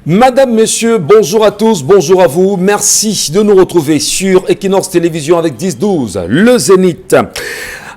Madame, Messieurs, bonjour à tous, bonjour à vous. Merci de nous retrouver sur Equinox Télévision avec 10-12, le Zénith.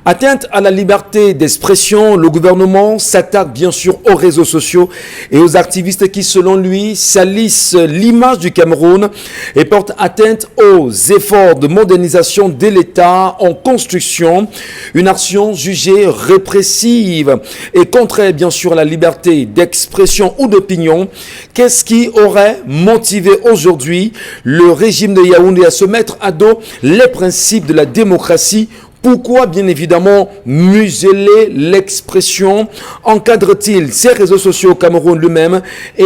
Atteinte à la liberté d'expression, le gouvernement s'attaque bien sûr aux réseaux sociaux et aux activistes qui, selon lui, salissent l'image du Cameroun et portent atteinte aux efforts de modernisation de l'État en construction. Une action jugée répressive et contraire bien sûr à la liberté d'expression ou d'opinion. Qu'est-ce qui aurait motivé aujourd'hui le régime de Yaoundé à se mettre à dos les principes de la démocratie? Pourquoi, bien évidemment, museler l'expression? Encadre-t-il ces réseaux sociaux au Cameroun lui-même? Et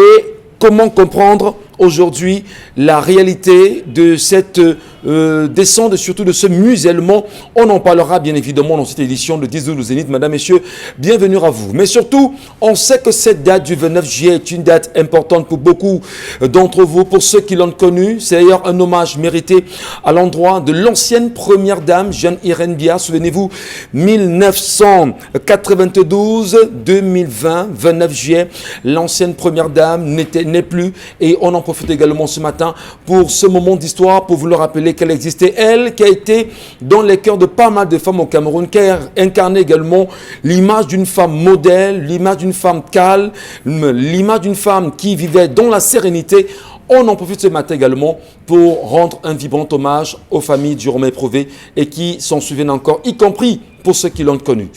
comment comprendre aujourd'hui la réalité de cette descente et surtout de ce musellement? On en parlera bien évidemment dans cette édition de 10-12 le Zénith. Madame, Messieurs, bienvenue à vous. Mais surtout, on sait que cette date du 29 juillet est une date importante pour beaucoup d'entre vous. Pour ceux qui l'ont connue, c'est d'ailleurs un hommage mérité à l'endroit de l'ancienne première dame, Jeanne Irène Bia. Souvenez-vous, 1992-2020, 29 juillet, l'ancienne première dame n'est plus. Et on en profite également ce matin pour ce moment d'histoire, pour vous le rappeler qu'elle existait. Elle qui a été dans les cœurs de pas mal de femmes au Cameroun, qui a incarné également l'image d'une femme modèle, l'image d'une femme calme, l'image d'une femme qui vivait dans la sérénité. On en profite ce matin également pour rendre un vibrant hommage aux familles du Romain éprouvé et qui s'en souviennent encore, y compris pour ceux qui l'ont connu.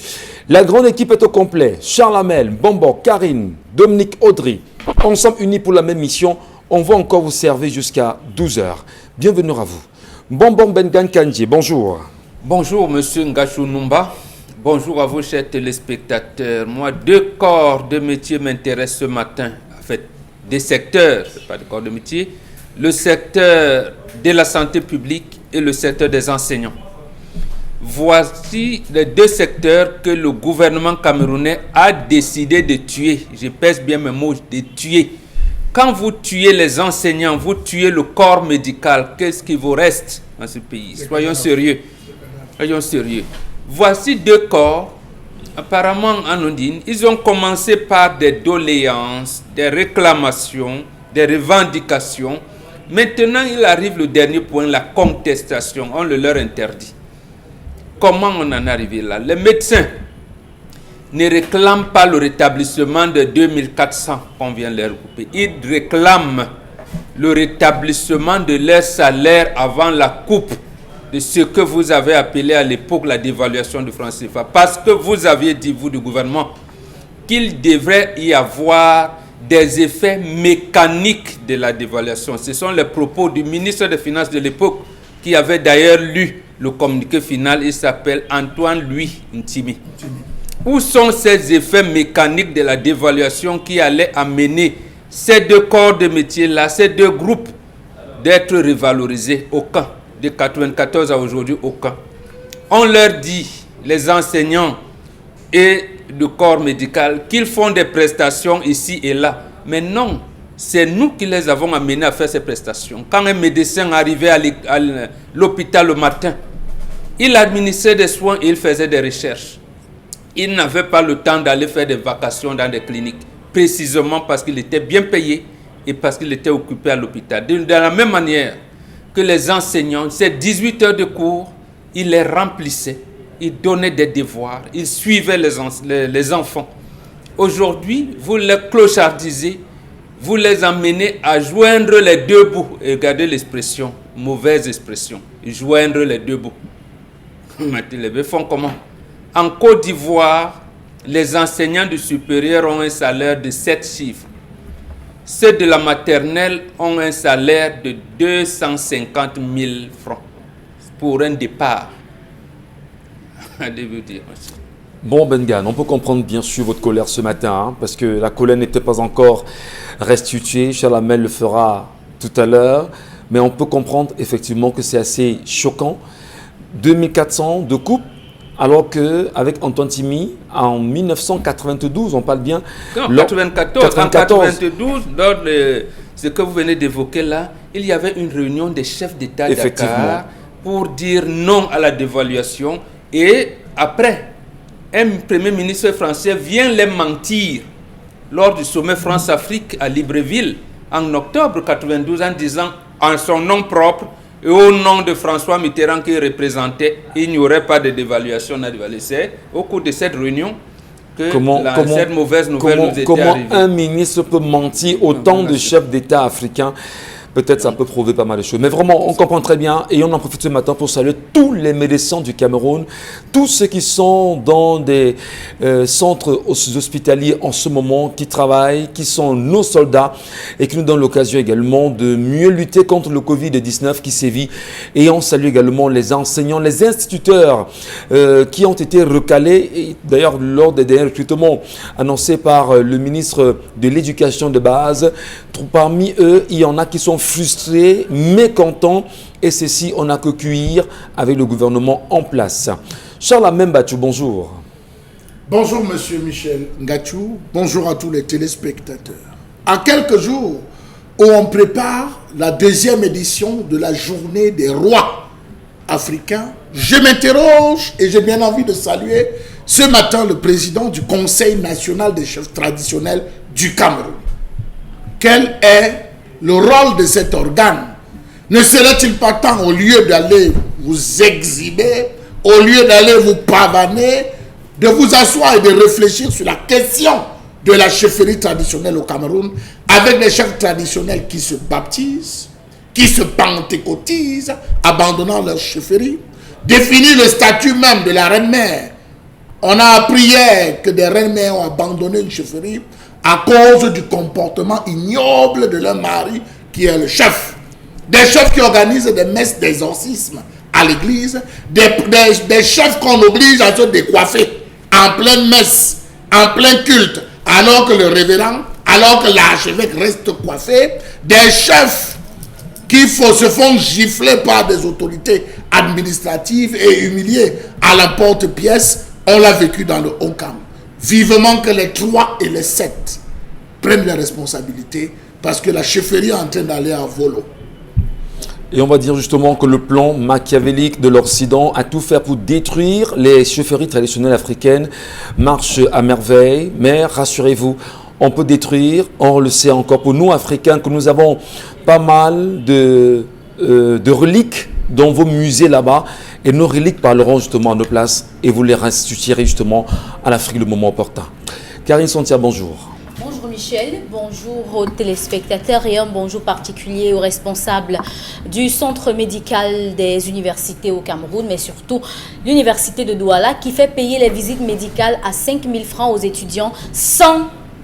La grande équipe est au complet. Charles Hamel, Bombo, Karine, Dominique Audry, ensemble unis pour la même mission. On va encore vous servir jusqu'à 12h. Bienvenue à vous. Bonbon Bengan Kandji, bonjour. Bonjour, monsieur Ngachou Numba. Bonjour à vous, chers téléspectateurs. Moi, deux corps de métier m'intéressent ce matin. En fait, des secteurs, ce n'est pas des corps de métier. Le secteur de la santé publique et le secteur des enseignants. Voici les deux secteurs que le gouvernement camerounais a décidé de tuer. Je pèse bien mes mots, de tuer. Quand vous tuez les enseignants, vous tuez le corps médical. Qu'est-ce qui vous reste dans ce pays? Soyons sérieux. Soyons sérieux. Voici deux corps, apparemment anodines. Ils ont commencé par des doléances, des réclamations, des revendications. Maintenant, il arrive le dernier point, la contestation. On le leur interdit. Comment on en est arrivé là? Les médecins ne réclament pas le rétablissement de 2400 qu'on vient leur couper. Ils réclament le rétablissement de leur salaire avant la coupe de ce que vous avez appelé à l'époque la dévaluation du franc CFA. Parce que vous aviez dit, vous du gouvernement, qu'il devrait y avoir des effets mécaniques de la dévaluation. Ce sont les propos du ministre des Finances de l'époque qui avait d'ailleurs lu le communiqué final. Il s'appelle Antoine-Louis Ntimi. Où sont ces effets mécaniques de la dévaluation qui allaient amener ces deux corps de métier-là, ces deux groupes, d'être revalorisés? Aucun. De 1994 à aujourd'hui, aucun. On leur dit, les enseignants et le corps médical, qu'ils font des prestations ici et là. Mais non, c'est nous qui les avons amenés à faire ces prestations. Quand un médecin arrivait à l'hôpital le matin, il administrait des soins et il faisait des recherches. Il n'avait pas le temps d'aller faire des vacations dans des cliniques, précisément parce qu'il était bien payé et parce qu'il était occupé à l'hôpital. De la même manière que les enseignants, ces 18 heures de cours, ils les remplissaient, ils donnaient des devoirs, ils suivaient les enfants. Aujourd'hui, vous les clochardisez, vous les emmenez à joindre les deux bouts. Et regardez l'expression, mauvaise expression, joindre les deux bouts. Les font comment? En Côte d'Ivoire, les enseignants du supérieur ont un salaire de 7 chiffres. Ceux de la maternelle ont un salaire de 250 000 francs pour un départ. Bon, Bengan, on peut comprendre bien sûr votre colère ce matin, hein, parce que la colère n'était pas encore restituée. Charles Hamel le fera tout à l'heure. Mais on peut comprendre effectivement que c'est assez choquant. 2400 de coupe. Alors qu'avec Antoine Timi, en 1992, on parle bien... Non, 94. En 92, dans ce que vous venez d'évoquer là, il y avait une réunion des chefs d'État à Dakar pour dire non à la dévaluation. Et après, un premier ministre français vient les mentir lors du sommet France-Afrique à Libreville en octobre 92 en disant en son nom propre et au nom de François Mitterrand qui représentait, il n'y aurait pas de dévaluation. C'est au cours de cette réunion que cette mauvaise nouvelle nous était arrivée. Comment un ministre peut mentir autant de chefs d'État africains? Peut-être ça peut prouver pas mal de choses. Mais vraiment, on comprend très bien et on en profite ce matin pour saluer tous les médecins du Cameroun, tous ceux qui sont dans des centres hospitaliers en ce moment, qui travaillent, qui sont nos soldats et qui nous donnent l'occasion également de mieux lutter contre le Covid-19 qui sévit. Et on salue également les enseignants, les instituteurs qui ont été recalés. Et d'ailleurs, lors des derniers recrutements annoncés par le ministre de l'Éducation de base, parmi eux, il y en a qui sont frustrés, mécontents, et ceci, on n'a que cuire avec le gouvernement en place. Charles Amembatou, bonjour. Bonjour, monsieur Michel Ngachou. Bonjour à tous les téléspectateurs. À quelques jours où on prépare la deuxième édition de la journée des rois africains, je m'interroge et j'ai bien envie de saluer ce matin le président du Conseil national des chefs traditionnels du Cameroun. Quel est le rôle de cet organe? Ne serait-il pas temps, au lieu d'aller vous exhiber, au lieu d'aller vous pavaner, de vous asseoir et de réfléchir sur la question de la chefferie traditionnelle au Cameroun, avec les chefs traditionnels qui se baptisent, qui se pentecôtisent, abandonnant leur chefferie, définir le statut même de la reine-mère. On a appris hier que des reines-mères ont abandonné une chefferie à cause du comportement ignoble de leur mari, qui est le chef. Des chefs qui organisent des messes d'exorcisme à l'église, des chefs qu'on oblige à se décoiffer en pleine messe, en plein culte, alors que le révérend, alors que l'archevêque reste coiffé, des chefs qui se font gifler par des autorités administratives et humiliés à la porte-pièce. On l'a vécu dans le Haut-Cam. Vivement que les 3 et les 7 prennent les responsabilités parce que la chefferie est en train d'aller à volo. Et on va dire justement que le plan machiavélique de l'Occident a tout fait pour détruire les chefferies traditionnelles africaines marche à merveille. Mais rassurez-vous, on peut détruire, on le sait encore pour nous Africains, que nous avons pas mal de reliques dans vos musées là-bas. Et nos reliques parleront justement à nos places et vous les restituerez justement à l'Afrique le moment opportun. Karine Sontia, bonjour. Bonjour Michel, bonjour aux téléspectateurs et un bonjour particulier aux responsables du centre médical des universités au Cameroun, mais surtout l'université de Douala qui fait payer les visites médicales à 5 000 francs aux étudiants sans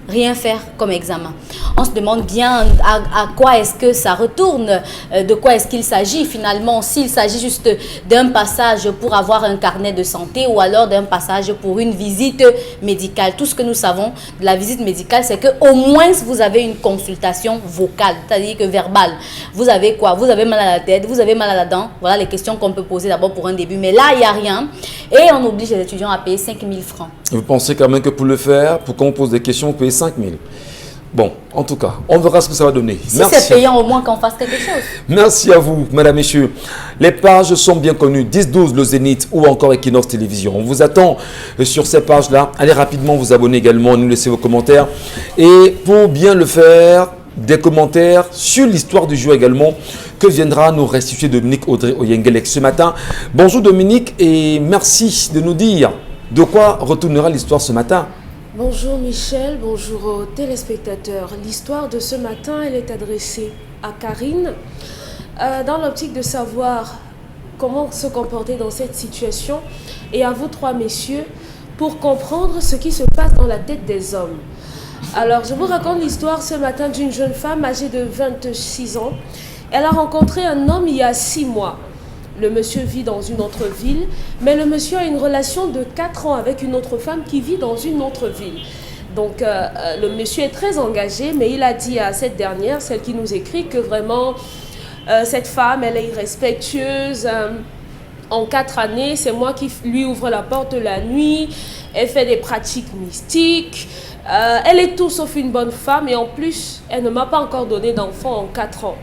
rien faire comme examen. On se demande bien à quoi est-ce que ça retourne, de quoi est-ce qu'il s'agit finalement, s'il s'agit juste d'un passage pour avoir un carnet de santé ou alors d'un passage pour une visite médicale. Tout ce que nous savons de la visite médicale, c'est qu'au moins vous avez une consultation vocale, c'est-à-dire que verbale. Vous avez quoi? Vous avez mal à la tête, vous avez mal à la dent. Voilà les questions qu'on peut poser d'abord pour un début. Mais là, il n'y a rien. Et on oblige les étudiants à payer 5 000 francs. Vous pensez quand même que pour le faire, pour qu'on pose des questions, vous payez 5 000. Bon, en tout cas, on verra ce que ça va donner. Si c'est payant, au moins qu'on fasse quelque chose. Merci à vous, mesdames, messieurs. Les pages sont bien connues, 10-12, le Zénith ou encore Equinox Télévision. On vous attend sur ces pages-là. Allez rapidement vous abonner également, nous laisser vos commentaires. Et pour bien le faire, des commentaires sur l'histoire du jour également, que viendra nous restituer Dominique Audrey Oyengelek ce matin. Bonjour Dominique et merci de nous dire de quoi retournera l'histoire ce matin. Bonjour Michel, bonjour aux téléspectateurs. L'histoire de ce matin, elle est adressée à Karine dans l'optique de savoir comment se comporter dans cette situation et à vous 3 messieurs pour comprendre ce qui se passe dans la tête des hommes. Alors, je vous raconte l'histoire ce matin d'une jeune femme âgée de 26 ans. Elle a rencontré un homme il y a 6 mois. Le monsieur vit dans une autre ville, mais le monsieur a une relation de 4 ans avec une autre femme qui vit dans une autre ville. Donc, le monsieur est très engagé, mais il a dit à cette dernière, celle qui nous écrit, que vraiment, cette femme, elle est irrespectueuse. En 4 années, c'est moi qui lui ouvre la porte la nuit. Elle fait des pratiques mystiques. Elle est tout sauf une bonne femme et en plus, elle ne m'a pas encore donné d'enfant en 4 ans.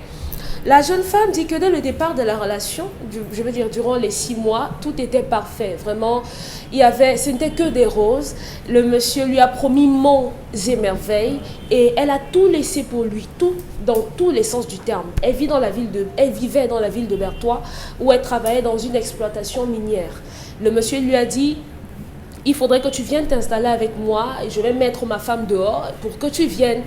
La jeune femme dit que dès le départ de la relation, je veux dire durant les 6 mois, tout était parfait. Vraiment, ce n'était que des roses. Le monsieur lui a promis monts et merveilles et elle a tout laissé pour lui, tout dans tous les sens du terme. Elle vivait dans la ville de Bertois où elle travaillait dans une exploitation minière. Le monsieur lui a dit: il faudrait que tu viennes t'installer avec moi et je vais mettre ma femme dehors pour que tu viennes.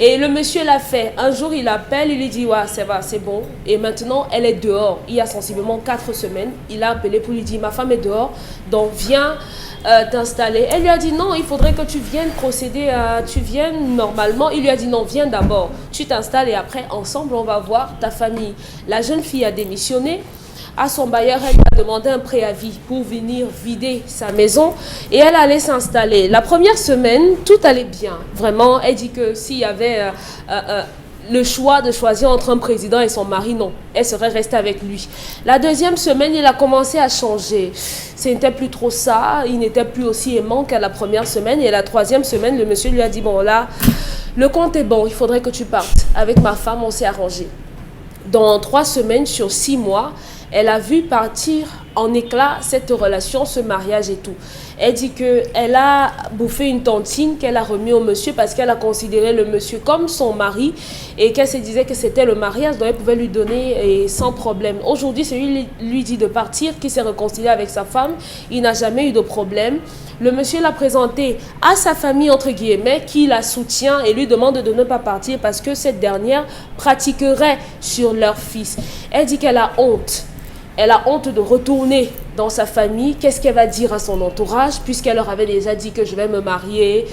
Et le monsieur l'a fait. Un jour, il appelle, il lui dit: ouais, ça va, c'est bon. Et maintenant, elle est dehors. Il y a sensiblement 4 semaines. Il a appelé pour lui dire: ma femme est dehors, donc viens t'installer. Elle lui a dit: non, il faudrait que tu viennes procéder tu viennes normalement. Il lui a dit: non, viens d'abord. Tu t'installes et après, ensemble, on va voir ta famille. La jeune fille a démissionné. À son bailleur, elle lui a demandé un préavis pour venir vider sa maison et elle allait s'installer. La première semaine, tout allait bien. Vraiment, elle dit que s'il y avait le choix de choisir entre un président et son mari, non, elle serait restée avec lui. La deuxième semaine, il a commencé à changer. Ce n'était plus trop ça, il n'était plus aussi aimant qu'à la première semaine. Et la troisième semaine, le monsieur lui a dit: bon là, le compte est bon, il faudrait que tu partes. Avec ma femme, on s'est arrangé. Dans 3 semaines, sur 6 mois, elle a vu partir en éclats cette relation, ce mariage et tout. Elle dit qu'elle a bouffé une tontine qu'elle a remis au monsieur parce qu'elle a considéré le monsieur comme son mari et qu'elle se disait que c'était le mariage, donc elle pouvait lui donner sans problème. Aujourd'hui, c'est lui dit de partir, qui s'est réconcilié avec sa femme. Il n'a jamais eu de problème. Le monsieur l'a présenté à sa famille, entre guillemets, qui la soutient et lui demande de ne pas partir parce que cette dernière pratiquerait sur leur fils. Elle dit qu'elle a honte. Elle a honte de retourner dans sa famille. Qu'est-ce qu'elle va dire à son entourage, puisqu'elle leur avait déjà dit que je vais me marier,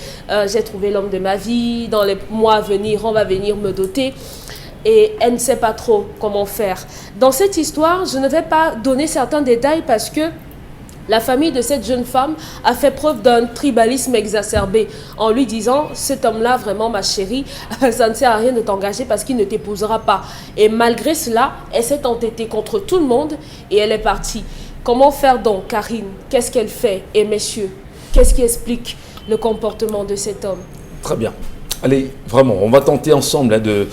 j'ai trouvé l'homme de ma vie, dans les mois à venir, on va venir me doter. Et elle ne sait pas trop comment faire. Dans cette histoire, je ne vais pas donner certains détails parce que la famille de cette jeune femme a fait preuve d'un tribalisme exacerbé en lui disant: cet homme-là, vraiment ma chérie, ça ne sert à rien de t'engager parce qu'il ne t'épousera pas. Et malgré cela, elle s'est entêtée contre tout le monde et elle est partie. Comment faire donc, Karine? Qu'est-ce qu'elle fait? Et messieurs, qu'est-ce qui explique le comportement de cet homme? Très bien. Allez, vraiment, on va tenter ensemble de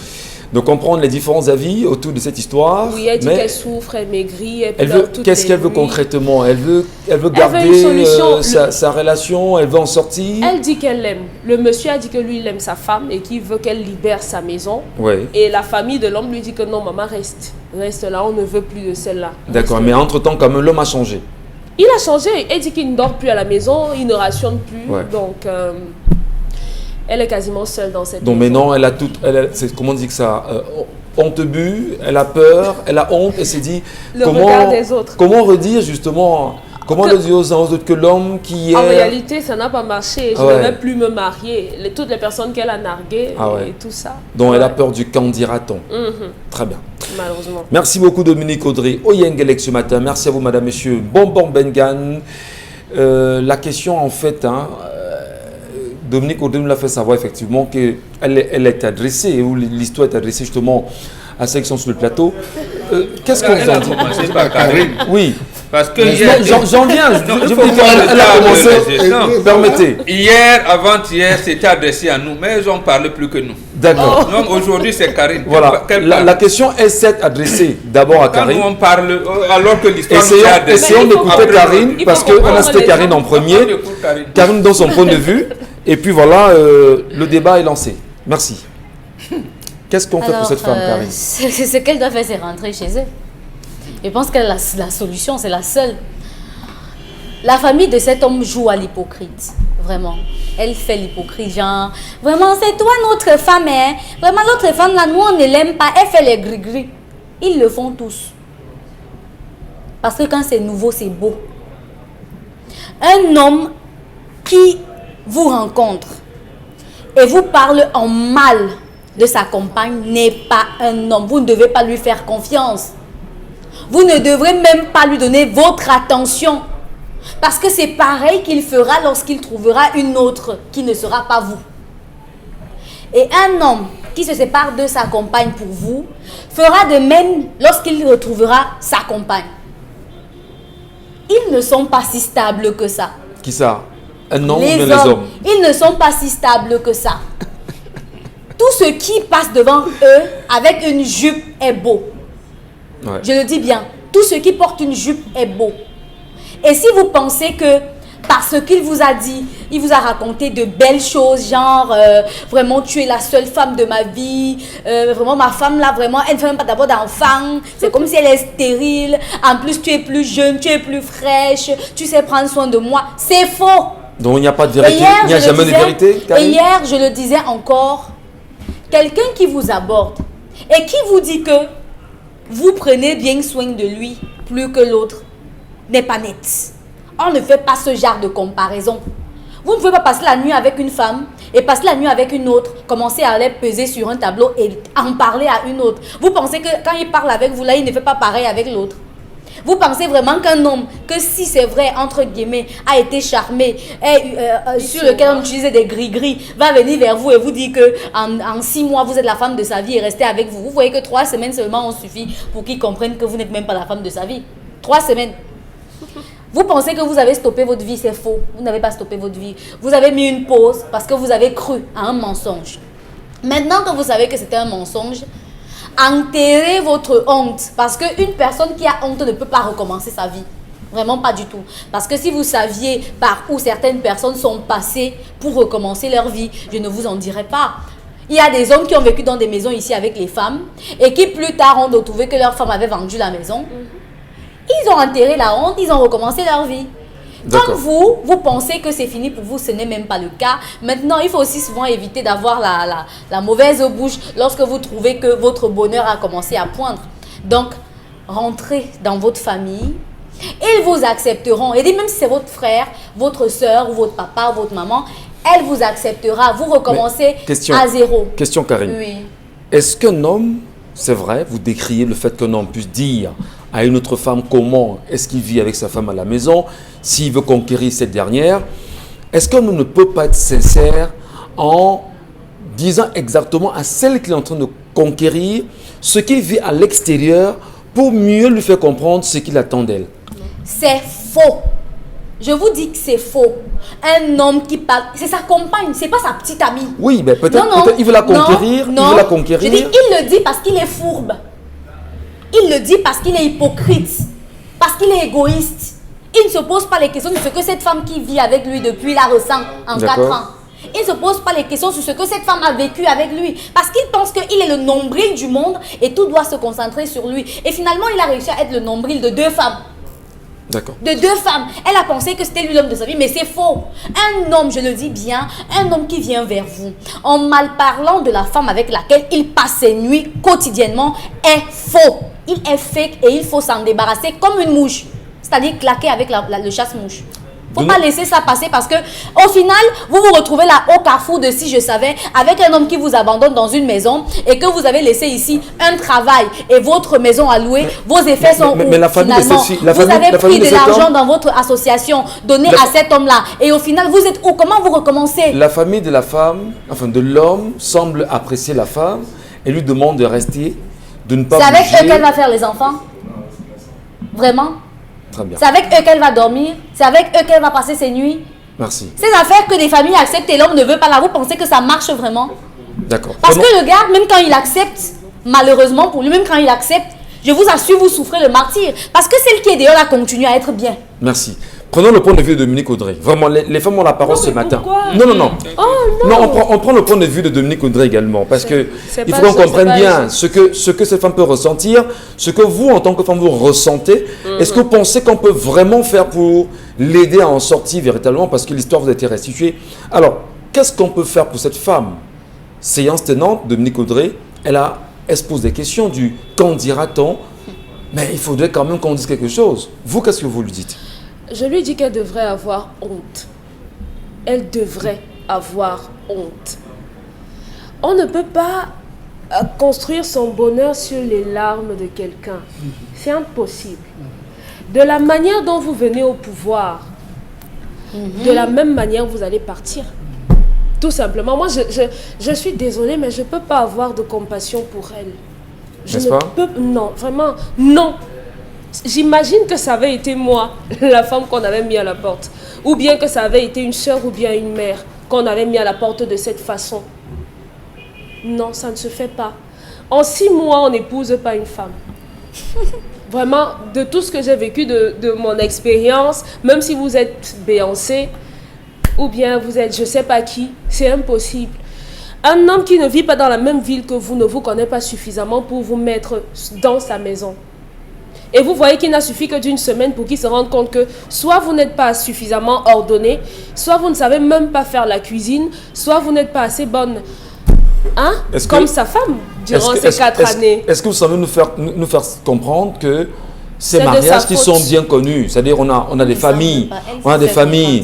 comprendre les différents avis autour de cette histoire. Oui, elle dit qu'elle souffre, elle maigrit, elle pleure toutes les nuits. Qu'est-ce qu'elle veut concrètement? Elle veut garder sa relation, elle veut en sortir. Elle dit qu'elle l'aime. Le monsieur a dit que lui, il aime sa femme et qu'il veut qu'elle libère sa maison. Ouais. Et la famille de l'homme lui dit que non, maman, reste là, on ne veut plus de celle-là. D'accord, mais entre-temps, quand même, l'homme a changé. Il a changé. Elle dit qu'il ne dort plus à la maison, il ne rationne plus. Ouais. Donc, elle est quasiment seule dans cette maison. Donc maintenant, comment on dit que ça honte bu, elle a peur, elle a honte, elle s'est dit regard des autres. Comment redire justement, comment le dire aux autres que l'homme qui est... En réalité, ça n'a pas marché, je ne vais plus me marier. Toutes les personnes qu'elle a narguées et tout ça. Donc elle a peur du qu'en dira-t-on. Très bien. Malheureusement. Merci beaucoup Dominique Audrey Oyengelek ce matin. Merci à vous madame, messieurs. Bonbon Bengan. La question en fait... Dominique Audrey nous l'a fait savoir effectivement qu'elle est adressée, ou l'histoire est adressée justement à ceux qui sont sur le plateau. Qu'est-ce que vous en dites? C'est pas Karine. Oui. Parce que j'en viens. Elle a commencé. Permettez. Hier, avant-hier, c'était adressé à nous, mais ils ont parlé plus que nous. D'accord. Donc aujourd'hui, c'est Karine. Voilà. La question est cette adressée d'abord à Karine. Quand on parle, alors que l'histoire nous est adressée. Essayons d'écouter Karine, parce qu'on a cité Karine en premier. Karine dans son point de vue. Et puis voilà, le débat est lancé. Merci. Qu'est-ce qu'on fait pour cette femme, Karine? Ce qu'elle doit faire, c'est rentrer chez elle. Je pense que la solution, c'est la seule. La famille de cet homme joue à l'hypocrite. Vraiment. Elle fait l'hypocrite, genre, vraiment, c'est toi notre femme, hein. Vraiment, l'autre femme, là, nous, on ne l'aime pas. Elle fait les gris-gris. Ils le font tous. Parce que quand c'est nouveau, c'est beau. Un homme qui vous rencontre et vous parle en mal de sa compagne n'est pas un homme. Vous ne devez pas lui faire confiance. Vous ne devrez même pas lui donner votre attention. Parce que c'est pareil qu'il fera lorsqu'il trouvera une autre qui ne sera pas vous. Et un homme qui se sépare de sa compagne pour vous fera de même lorsqu'il retrouvera sa compagne. Ils ne sont pas si stables que ça. Qui ça? Un homme ou bien les hommes. Ils ne sont pas si stables que ça. tout ce qui passe devant eux avec une jupe est beau. Ouais. Je le dis bien, tout ce qui porte une jupe est beau. Et si vous pensez que parce qu'il vous a dit, il vous a raconté de belles choses, genre vraiment tu es la seule femme de ma vie, vraiment ma femme là, vraiment elle ne fait même pas d'abord d'enfant, c'est comme si elle est stérile, en plus tu es plus jeune, tu es plus fraîche, tu sais prendre soin de moi, c'est faux. Donc il n'y a pas de vérité, il n'y a jamais de vérité. Et hier je le disais encore, quelqu'un qui vous aborde et qui vous dit que vous prenez bien soin de lui plus que l'autre n'est pas net. On ne fait pas ce genre de comparaison. Vous ne pouvez pas passer la nuit avec une femme et passer la nuit avec une autre, commencer à aller peser sur un tableau et en parler à une autre. Vous pensez que quand il parle avec vous là, il ne fait pas pareil avec l'autre. Vous pensez vraiment qu'un homme, que si c'est vrai, entre guillemets, a été charmé, sur lequel on utilisait des gris-gris, va venir vers vous et vous dire qu'en 6 mois, vous êtes la femme de sa vie et rester avec vous. Vous voyez que 3 semaines seulement ont suffi pour qu'il comprenne que vous n'êtes même pas la femme de sa vie. 3 semaines. Vous pensez que vous avez stoppé votre vie, c'est faux. Vous n'avez pas stoppé votre vie. Vous avez mis une pause parce que vous avez cru à un mensonge. Maintenant que vous savez que c'était un mensonge, enterrez votre honte. Parce qu'une personne qui a honte ne peut pas recommencer sa vie. Vraiment pas du tout. Parce que si vous saviez par où certaines personnes sont passées pour recommencer leur vie, je ne vous en dirai pas. Il y a des hommes qui ont vécu dans des maisons ici avec les femmes et qui plus tard ont retrouvé que leur femme avait vendu la maison. Ils ont enterré la honte, ils ont recommencé leur vie. Comme vous pensez que c'est fini pour vous, ce n'est même pas le cas. Maintenant, il faut aussi souvent éviter d'avoir la mauvaise bouche lorsque vous trouvez que votre bonheur a commencé à poindre. Donc, rentrez dans votre famille. Ils vous accepteront. Et même si c'est votre frère, votre soeur, ou votre papa, ou votre maman, elle vous acceptera. Vous recommencez à zéro. Question Karine. Oui. Est-ce qu'un homme, c'est vrai, vous décriez le fait qu'un homme puisse dire à une autre femme comment est-ce qu'il vit avec sa femme à la maison, s'il veut conquérir cette dernière, est-ce qu'un homme ne peut pas être sincère en disant exactement à celle qu'il est en train de conquérir ce qu'il vit à l'extérieur pour mieux lui faire comprendre ce qu'il attend d'elle? C'est faux. Je vous dis que c'est faux. Un homme qui parle, c'est sa compagne, c'est pas sa petite amie. Oui, mais peut-être il veut la conquérir. Non, il veut la conquérir. Je dis, il le dit parce qu'il est fourbe. Il le dit parce qu'il est hypocrite, parce qu'il est égoïste. Il ne se pose pas les questions sur ce que cette femme qui vit avec lui depuis la ressent en 4 ans. Il ne se pose pas les questions sur ce que cette femme a vécu avec lui. Parce qu'il pense qu'il est le nombril du monde et tout doit se concentrer sur lui. Et finalement, il a réussi à être le nombril de 2 femmes. D'accord. De 2 femmes. Elle a pensé que c'était lui l'homme de sa vie, mais c'est faux. Un homme, je le dis bien, un homme qui vient vers vous, en mal parlant de la femme avec laquelle il passe ses nuits quotidiennement, est faux. Il est fake et il faut s'en débarrasser comme une mouche. C'est-à-dire claquer avec le chasse-mouche. Il ne faut pas laisser ça passer parce que au final, vous vous retrouvez là au carrefour de si je savais avec un homme qui vous abandonne dans une maison et que vous avez laissé ici un travail et votre maison à louer, vos effets sont où la famille finalement, vous avez pris de l'argent dans votre association donné à cet homme-là et au final, vous êtes où? Comment vous recommencez? La famille de la femme, enfin de l'homme, semble apprécier la femme et lui demande de rester, de ne pas bouger. C'est avec eux qu'elle va faire les enfants? Vraiment? Très bien. C'est avec eux qu'elle va dormir, c'est avec eux qu'elle va passer ses nuits. Merci. Ces affaires que des familles acceptent et l'homme ne veut pas là, vous pensez que ça marche vraiment? D'accord. Parce que le gars, même quand il accepte, malheureusement pour lui, même quand il accepte, je vous assure, vous souffrez le martyre. Parce que celle qui est dehors là continue à être bien. Merci. Prenons le point de vue de Dominique Audrey. Vraiment, les femmes ont la parole ce matin. Non. Oh, non. On prend le point de vue de Dominique Audrey également. Parce qu'il faut qu'on comprenne bien ce que cette femme peut ressentir, ce que vous, en tant que femme, vous ressentez. Est-ce que vous pensez qu'on peut vraiment faire pour l'aider à en sortir véritablement? Parce que l'histoire vous a été restituée. Alors, qu'est-ce qu'on peut faire pour cette femme? Séance tenante, Dominique Audrey, elle se pose des questions du « qu'en dira-t-on » Mais il faudrait quand même qu'on dise quelque chose. Vous, qu'est-ce que vous lui dites? Je lui dis qu'elle devrait avoir honte. Elle devrait avoir honte. On ne peut pas construire son bonheur sur les larmes de quelqu'un. C'est impossible. De la manière dont vous venez au pouvoir, de la même manière vous allez partir. Tout simplement. Moi, je suis désolée, mais je ne peux pas avoir de compassion pour elle. Non, vraiment, non. J'imagine que ça avait été moi, la femme qu'on avait mis à la porte. Ou bien que ça avait été une soeur ou bien une mère qu'on avait mis à la porte de cette façon. Non, ça ne se fait pas. En 6 mois, on n'épouse pas une femme. Vraiment, de tout ce que j'ai vécu de mon expérience, même si vous êtes Beyoncé, ou bien vous êtes je sais pas qui, c'est impossible. Un homme qui ne vit pas dans la même ville que vous ne vous connaît pas suffisamment pour vous mettre dans sa maison. Et vous voyez qu'il n'a suffi que d'une semaine pour qu'il se rende compte que soit vous n'êtes pas suffisamment ordonné, soit vous ne savez même pas faire la cuisine, soit vous n'êtes pas assez bonne. Hein? Comme sa femme durant ces 4 années. Est-ce que vous savez nous faire comprendre que ces mariages qui sont bien connus, c'est-à-dire on a des familles,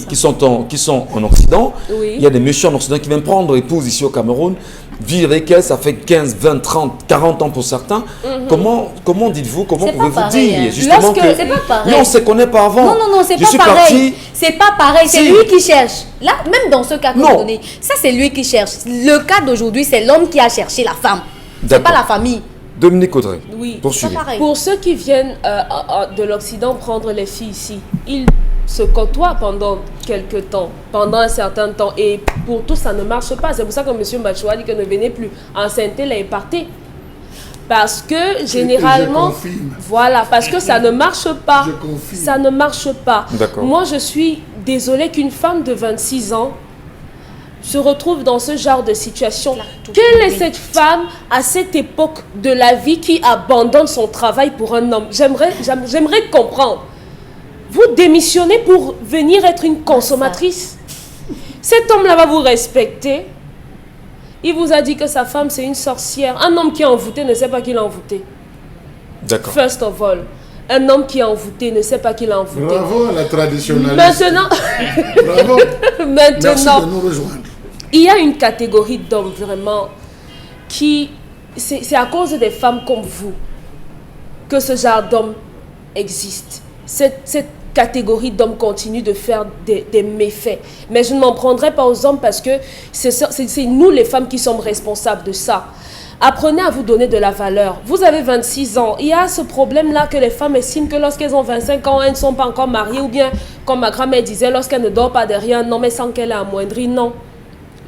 qui sont en Occident, oui. Il y a des messieurs en Occident qui viennent prendre épouse ici au Cameroun, vivre avec elle, ça fait 15, 20, 30, 40 ans pour certains. Comment dites-vous, comment pouvez-vous dire justement que c'est pas pareil. Non, on ne se connaît pas avant. Non, c'est pas pareil. C'est pas pareil, c'est lui qui cherche. Là, même dans ce cas que vous donnez, ça c'est lui qui cherche. Le cas d'aujourd'hui, c'est l'homme qui a cherché la femme. C'est pas la famille. Dominique Audrey, oui. poursuivez. Pour ceux qui viennent de l'Occident prendre les filles ici, ils se côtoient pendant quelques temps, pendant un certain temps. Et pour tous, ça ne marche pas. C'est pour ça que M. Machoua dit que ne venez plus. Enceinte, là, et partez. Parce que généralement, voilà, parce que ça ne marche pas. Ça ne marche pas. Moi, je suis désolée qu'une femme de 26 ans se retrouve dans ce genre de situation. Quelle est cette femme à cette époque de la vie qui abandonne son travail pour un homme? J'aimerais comprendre. Vous démissionnez pour venir être une consommatrice. Cet homme-là va vous respecter. Il vous a dit que sa femme c'est une sorcière. Un homme qui est envoûté ne sait pas qu'il est envoûté. D'accord. First of all. Un homme qui est envoûté ne sait pas qu'il est envoûté. Bravo à la traditionnaliste. Maintenant, bravo. Merci de nous rejoindre. Il y a une catégorie d'hommes vraiment qui... C'est à cause des femmes comme vous que ce genre d'hommes existe. Cette catégorie d'hommes continue de faire des méfaits. Mais je ne m'en prendrai pas aux hommes parce que c'est nous les femmes qui sommes responsables de ça. Apprenez à vous donner de la valeur. Vous avez 26 ans. Il y a ce problème-là que les femmes estiment que lorsqu'elles ont 25 ans, elles ne sont pas encore mariées. Ou bien, comme ma grand-mère disait, lorsqu'elle ne dort pas derrière un homme, mais sans qu'elle ait amoindri. Non.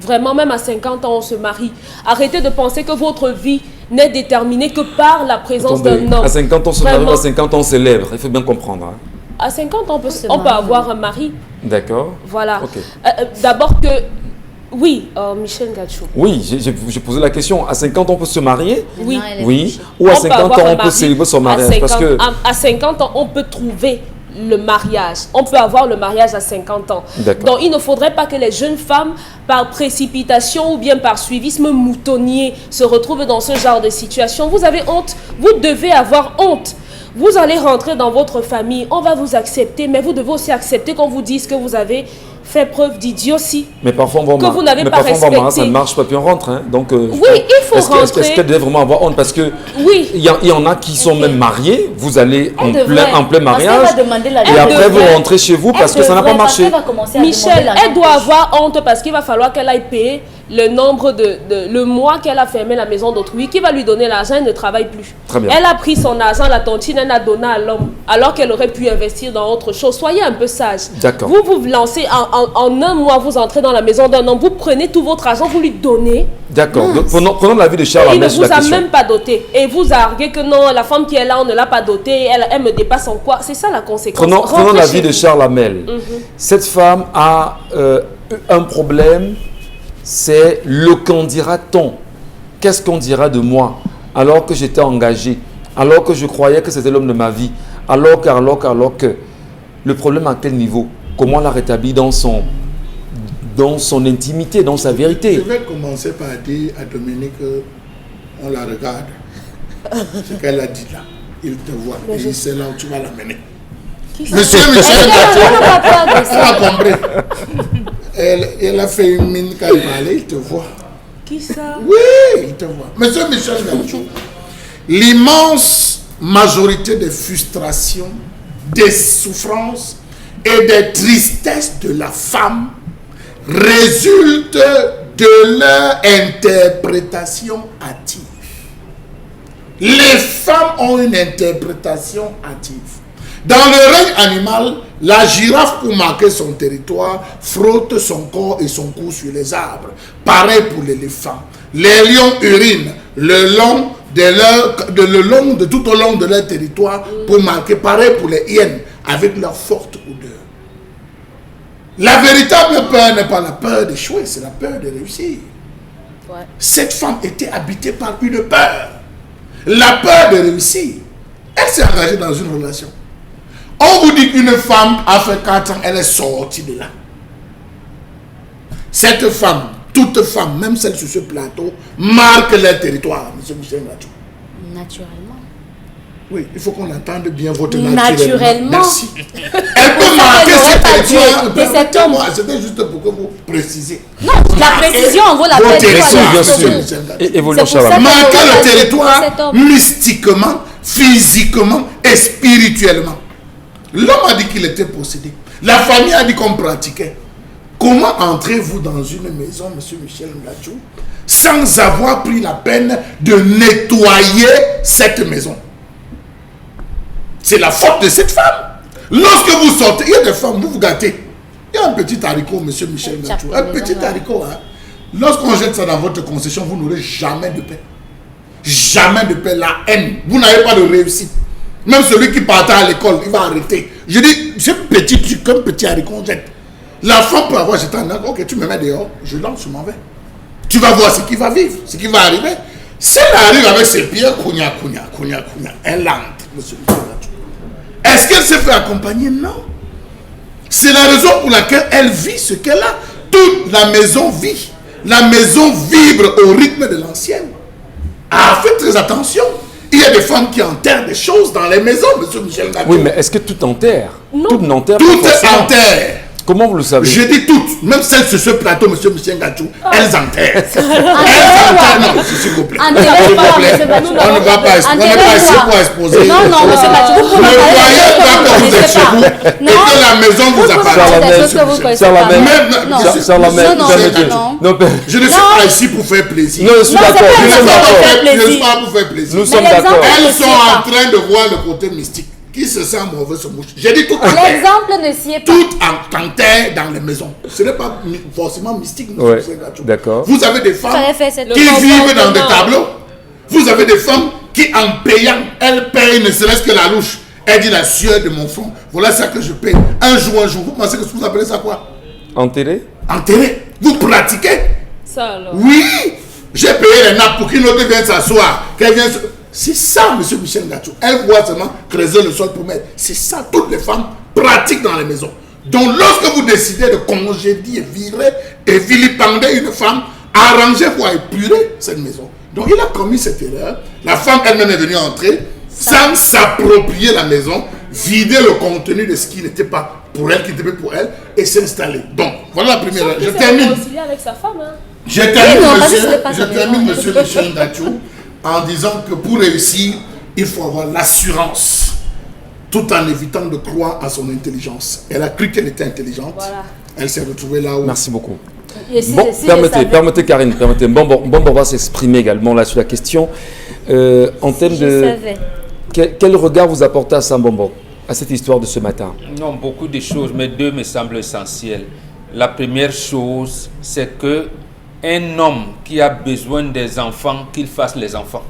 Vraiment, même à 50 ans, on se marie. Arrêtez de penser que votre vie n'est déterminée que par la présence d'un homme. À 50 ans, on se marie, à 50 ans, on célèbre. Il faut bien comprendre. Hein. À 50 ans, on peut avoir un mari. D'accord. Voilà. Okay. D'abord que... Oui, Michel Gachou. Oui, j'ai posé la question. À 50 ans, on peut se marier? Oui. Oui. Ou à 50 ans, on peut célébrer son mariage? Parce que... À 50 ans, on peut trouver le mariage. On peut avoir le mariage à 50 ans. Donc, il ne faudrait pas que les jeunes femmes, par précipitation ou bien par suivisme moutonnier, se retrouvent dans ce genre de situation. Vous avez honte. Vous devez avoir honte. Vous allez rentrer dans votre famille, on va vous accepter, mais vous devez aussi accepter qu'on vous dise que vous avez fait preuve d'idiotie. Mais parfois, on va vous n'avez pas respecté. Ça ne marche pas, puis on rentre. Hein. Donc, oui, il faut rentrer. Est-ce qu'elle devait vraiment avoir honte? Parce que il y en a qui sont même mariés, vous allez en plein mariage, et après vous rentrez chez vous parce que ça n'a pas marché. Michel, elle doit avoir honte parce qu'il va falloir qu'elle aille payer le nombre le mois qu'elle a fermé la maison d'autrui, qui va lui donner l'argent, elle ne travaille plus. Très bien. Elle a pris son argent, la tontine, elle a donné à l'homme, alors qu'elle aurait pu investir dans autre chose. Soyez un peu sage. D'accord. Vous lancez, en un mois, vous entrez dans la maison d'un homme, vous prenez tout votre argent, vous lui donnez. D'accord. Prenons l'avis de Charles. Il ne vous a même pas doté. Et vous arguez que non, la femme qui est là, on ne l'a pas dotée, elle me dépasse en quoi? C'est ça la conséquence. Prenons l'avis de Charles Hamel. Cette femme a un problème. C'est le qu'en dira-t-on. Qu'est-ce qu'on dira de moi alors que j'étais engagé, alors que je croyais que c'était l'homme de ma vie, alors que le problème à quel niveau? Comment la rétablir dans son intimité, dans sa vérité? Je vais commencer par dire à Dominique on la regarde. Ce qu'elle a dit là, il te voit. Et c'est là où tu vas l'amener. Monsieur Michel, tu as compris. Elle a fait une mine quand elle parlait, il te voit. Qui ça? Oui, il te voit. Monsieur Michel Gachou, l'immense majorité des frustrations, des souffrances et des tristesses de la femme résultent de leur interprétation hâtive. Les femmes ont une interprétation hâtive. Dans le règne animal, la girafe, pour marquer son territoire, frotte son corps et son cou sur les arbres. Pareil pour l'éléphant. Les lions urinent tout au long de leur territoire pour marquer. Pareil pour les hyènes, avec leur forte odeur. La véritable peur n'est pas la peur d'échouer, c'est la peur de réussir. Ouais. Cette femme était habitée par une peur. La peur de réussir. Elle s'est engagée dans une relation. On vous dit qu'une femme a fait 4 ans, elle est sortie de là. Cette femme, toute femme, même celle sur ce plateau, marque leur territoire, M. Michel Ngachou. Naturellement. Oui, il faut qu'on entende bien votre naturellement. Merci. Elle peut marquer ce territoire. C'était juste pour que vous précisez. Non, la précision en vaut la peine. Bien sûr. Évolution Charlemagne. Marquer le territoire mystiquement, physiquement et spirituellement. L'homme a dit qu'il était possédé. La famille a dit qu'on pratiquait. Comment entrez-vous dans une maison, M. Michel Ngachou, sans avoir pris la peine de nettoyer cette maison? C'est la faute de cette femme. Lorsque vous sortez, il y a des femmes, vous vous gâtez. Il y a un petit haricot, M. Michel Ngachou. Un petit haricot, hein. Lorsqu'on jette ça dans votre concession, vous n'aurez jamais de paix. Jamais de paix. La haine. Vous n'avez pas de réussite. Même celui qui partait à l'école, il va arrêter. Je dis, ce petit truc, comme petit haricot, on jette. La femme peut avoir jeté un arc, ok, tu me mets dehors, je lance, je m'en vais. Tu vas voir ce qui va vivre, ce qui va arriver. Si elle arrive avec ses pieds, elle entre, monsieur. Est-ce qu'elle s'est fait accompagner? Non. C'est la raison pour laquelle elle vit ce qu'elle a. Toute la maison vit. La maison vibre au rythme de l'ancienne. Ah, faites très attention. Il y a des femmes qui enterrent des choses dans les maisons, monsieur Michel Ngachou. Oui, mais est-ce que tout enterre? Non. Tout n'enterre pas Tout est forcément. enterre. Comment vous le savez? Je dis toutes, même celles sur ce plateau, monsieur Michel Ngachou, elles enterrent. Elles enterrent, non, s'il vous plaît. Enterrez pas, monsieur Ngachou. On ne va pas ici pour exposer. Non, non, monsieur Ngachou, vous Ne voyez pas que vous êtes chez vous et que la maison vous appartient. Je ne suis pas ici pour faire plaisir. Non, je suis d'accord. Je ne suis pas pour faire plaisir. Nous sommes d'accord. Elles sont en train de voir le côté mystique. Qui se sent mauvais se mouche. J'ai dit tout enterre. L'exemple ne s'y est pas. Tout enterre dans les maisons. Ce n'est pas forcément mystique. Ouais, d'accord. Vous avez des femmes J'avais fait cette qui vivent dans des tableaux. Vous avez des femmes qui, en payant, elles payent ne serait-ce que la louche. Elle dit la sueur de mon front. Voilà ça que je paye. Un jour. Vous pensez que vous appelez ça quoi? Enterré? Enterré. Vous pratiquez? Ça alors. Oui. J'ai payé les nappes pour qu'une autre vienne s'asseoir. Qu'elle vienne se... C'est ça, monsieur Michel Ngachou. Elle voit seulement creuser le sol pour mettre. C'est ça, toutes les femmes pratiquent dans les maisons. Donc, lorsque vous décidez de congédier, virer et vilipender une femme, arrangez-vous à épurer cette maison. Donc, il a commis cette erreur. La femme elle-même est venue entrer sans s'approprier la maison, vider le contenu de ce qui n'était pas pour elle, qui était pour elle, et s'installer. Donc, voilà la première erreur. Je termine. Avec sa femme, hein. Je termine, monsieur Michel Ngachou, en disant que pour réussir, il faut avoir l'assurance, tout en évitant de croire à son intelligence. Elle a cru qu'elle était intelligente. Voilà. Elle s'est retrouvée là où... Merci beaucoup. Si, Bon, permettez Karine, permettez. Bon, va s'exprimer également là sur la question. En termes de... Quel regard vous apportez à ça, Bonbon, à cette histoire de ce matin? Non, beaucoup de choses, mais deux me semblent essentielles. La première chose, c'est que un homme qui a besoin des enfants, qu'il fasse les enfants.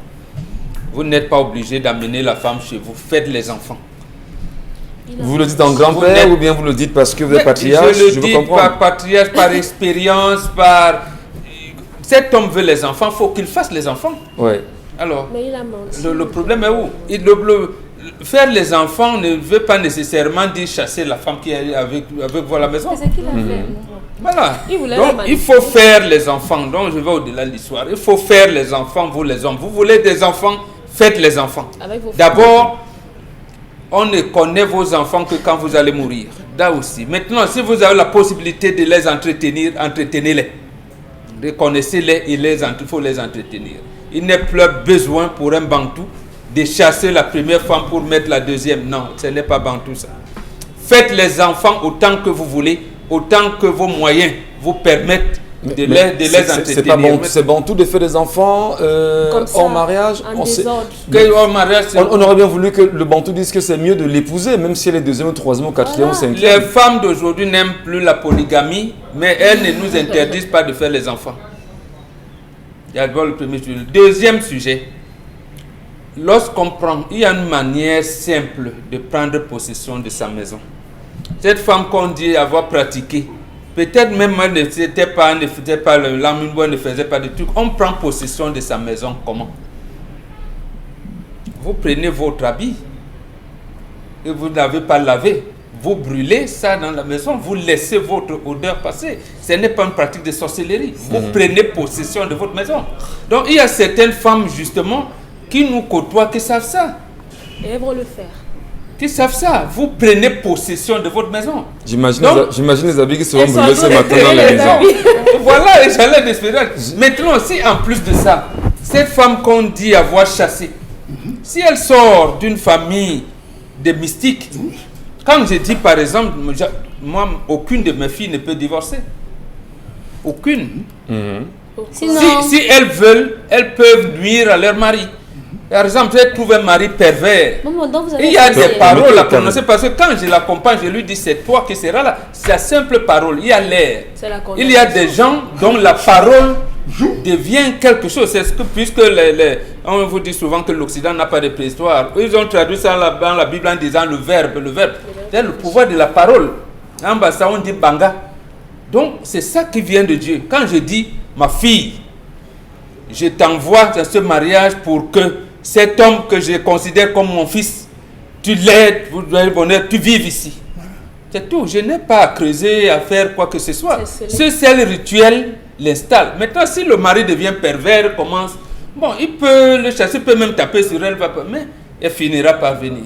Vous n'êtes pas obligé d'amener la femme chez vous, faites les enfants. Vous le dites en grand-père ou bien vous le dites parce que vous êtes patriarche? Je le dis par patriarche, par expérience, par... Cet homme veut les enfants, il faut qu'il fasse les enfants. Ouais. Alors, mais il a menti. Le problème est où? Faire les enfants ne veut pas nécessairement dire chasser la femme qui est avec vous à la maison. C'est ce qu'il a fait. Voilà. Donc, il faut faire les enfants. Donc, je vais au-delà de l'histoire. Il faut faire les enfants, vous les hommes. Vous voulez des enfants, faites les enfants. D'abord, on ne connaît vos enfants que quand vous allez mourir. Là aussi. Maintenant, si vous avez la possibilité de les entretenir, entretenez-les. Reconnaissez-les et il faut les entretenir. Il n'est plus besoin pour un bantou de chasser la première femme pour mettre la deuxième. Non, ce n'est pas bantou ça. Faites les enfants autant que vous voulez, autant que vos moyens vous permettent de les entretenir. C'est pas bon, c'est bon tout de faire des enfants hors mariage. Hors mariage, On aurait bien voulu que le Bantou dise que c'est mieux de l'épouser, même si elle est deuxième, troisième, ou quatrième, ou cinquième. Les femmes d'aujourd'hui n'aiment plus la polygamie, mais elles ne nous interdisent pas de faire les enfants. Il y a d'abord le premier sujet. Le deuxième sujet, lorsqu'on prend, il y a une manière simple de prendre possession de sa maison. Cette femme qu'on dit avoir pratiqué, peut-être même elle ne faisait pas l'amour, ne faisait pas de trucs. On prend possession de sa maison comment? Vous prenez votre habit et vous n'avez pas lavé. Vous brûlez ça dans la maison, vous laissez votre odeur passer. Ce n'est pas une pratique de sorcellerie. Vous prenez possession de votre maison. Donc il y a certaines femmes justement qui nous côtoient, qui savent ça. Et elles vont le faire. Qui savent ça. Vous prenez possession de votre maison. J'imagine les habits qui seront brûlés ce matin dans la maison. Voilà, et j'allais d'espérer. Maintenant aussi, en plus de ça, cette femme qu'on dit avoir chassée, si elle sort d'une famille de mystiques, quand je dis par exemple, moi, aucune de mes filles ne peut divorcer. Aucune. Si elles veulent, elles peuvent nuire à leur mari. Par exemple, j'ai trouvé un mari pervers. Il y a des paroles à prononcer parce que quand je l'accompagne, je lui dis c'est toi qui seras là. C'est la simple parole, il y a l'air. Il y a des gens dont la parole devient quelque chose. C'est ce que, puisque on vous dit souvent que l'Occident n'a pas de préhistoire. Ils ont traduit ça dans la Bible en disant le verbe. C'est le pouvoir de la parole. En bas, ça on dit banga. Donc c'est ça qui vient de Dieu. Quand je dis ma fille, je t'envoie à ce mariage pour que cet homme que je considère comme mon fils, tu l'aides, vous donner le bonheur, tu vives ici. C'est tout. Je n'ai pas à creuser, à faire quoi que ce soit. Ce seul rituel l'installe. Maintenant, si le mari devient pervers, commence, bon, il peut le chasser, il peut même taper sur elle, mais elle finira par venir.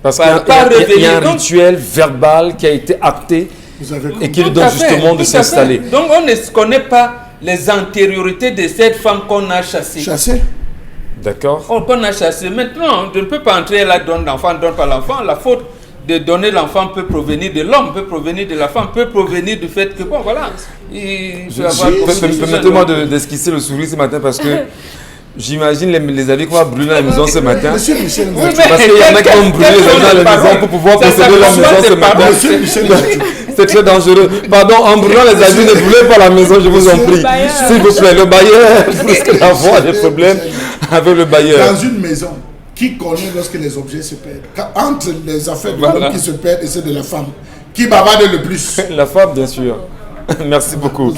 Parce qu'il y a un rituel verbal qui a été acté et qui lui donne justement de s'installer. Donc, on ne connaît pas les antériorités de cette femme qu'on a chassée. Chassée? D'accord. Qu'on a chassé. Maintenant, on ne peut pas entrer là, donne l'enfant, donne pas l'enfant. La faute de donner l'enfant peut provenir de l'homme, peut provenir de la femme, peut provenir du fait que, bon, voilà. Permettez-moi d'esquisser le sourire ce matin parce que j'imagine les habits qu'on va brûler dans la maison ce matin. Monsieur Michel, parce qu'il y en a qui vont brûler les habits dans la maison pour pouvoir posséder leur maison ce matin. Monsieur Michel, c'est très dangereux. Pardon, en brûlant les habits, ne brûlez pas la maison, je vous en prie. S'il vous plaît, le bailleur risque d'avoir des problèmes avec le bailleur. dans une maison, qui connaît lorsque les objets se perdent? Entre les affaires de l'homme qui se perdent et celles de la femme, qui bavarde le plus? La femme, bien sûr. Merci beaucoup.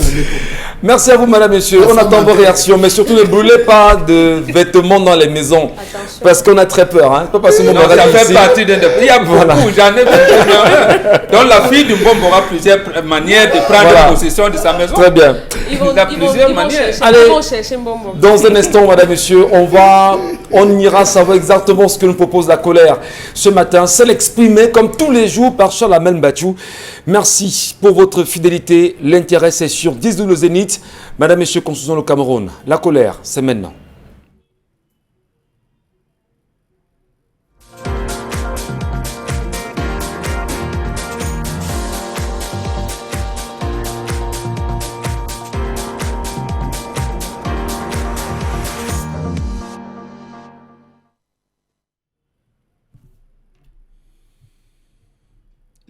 Merci à vous, madame, monsieur. On attend vos réactions, mais surtout ne brûlez pas de vêtements dans les maisons. Attention. Parce qu'on a très peur. Hein. Pas passer mon Ça fait ici. partie d'un. Il y a beaucoup, j'en ai vu. Donc la fille du bombe aura plusieurs manières de prendre possession de sa maison. Très bien. Ils vont chercher, Allez, ils vont chercher un bonbon. Dans un instant, madame, monsieur, on ira savoir exactement ce que nous propose la colère ce matin. Celle exprimée comme tous les jours par Charles Amel Mbachou. Merci pour votre fidélité. L'intérêt, c'est sur 10 le Zénith. Madame, monsieur, construisons le Cameroun. La colère, c'est maintenant.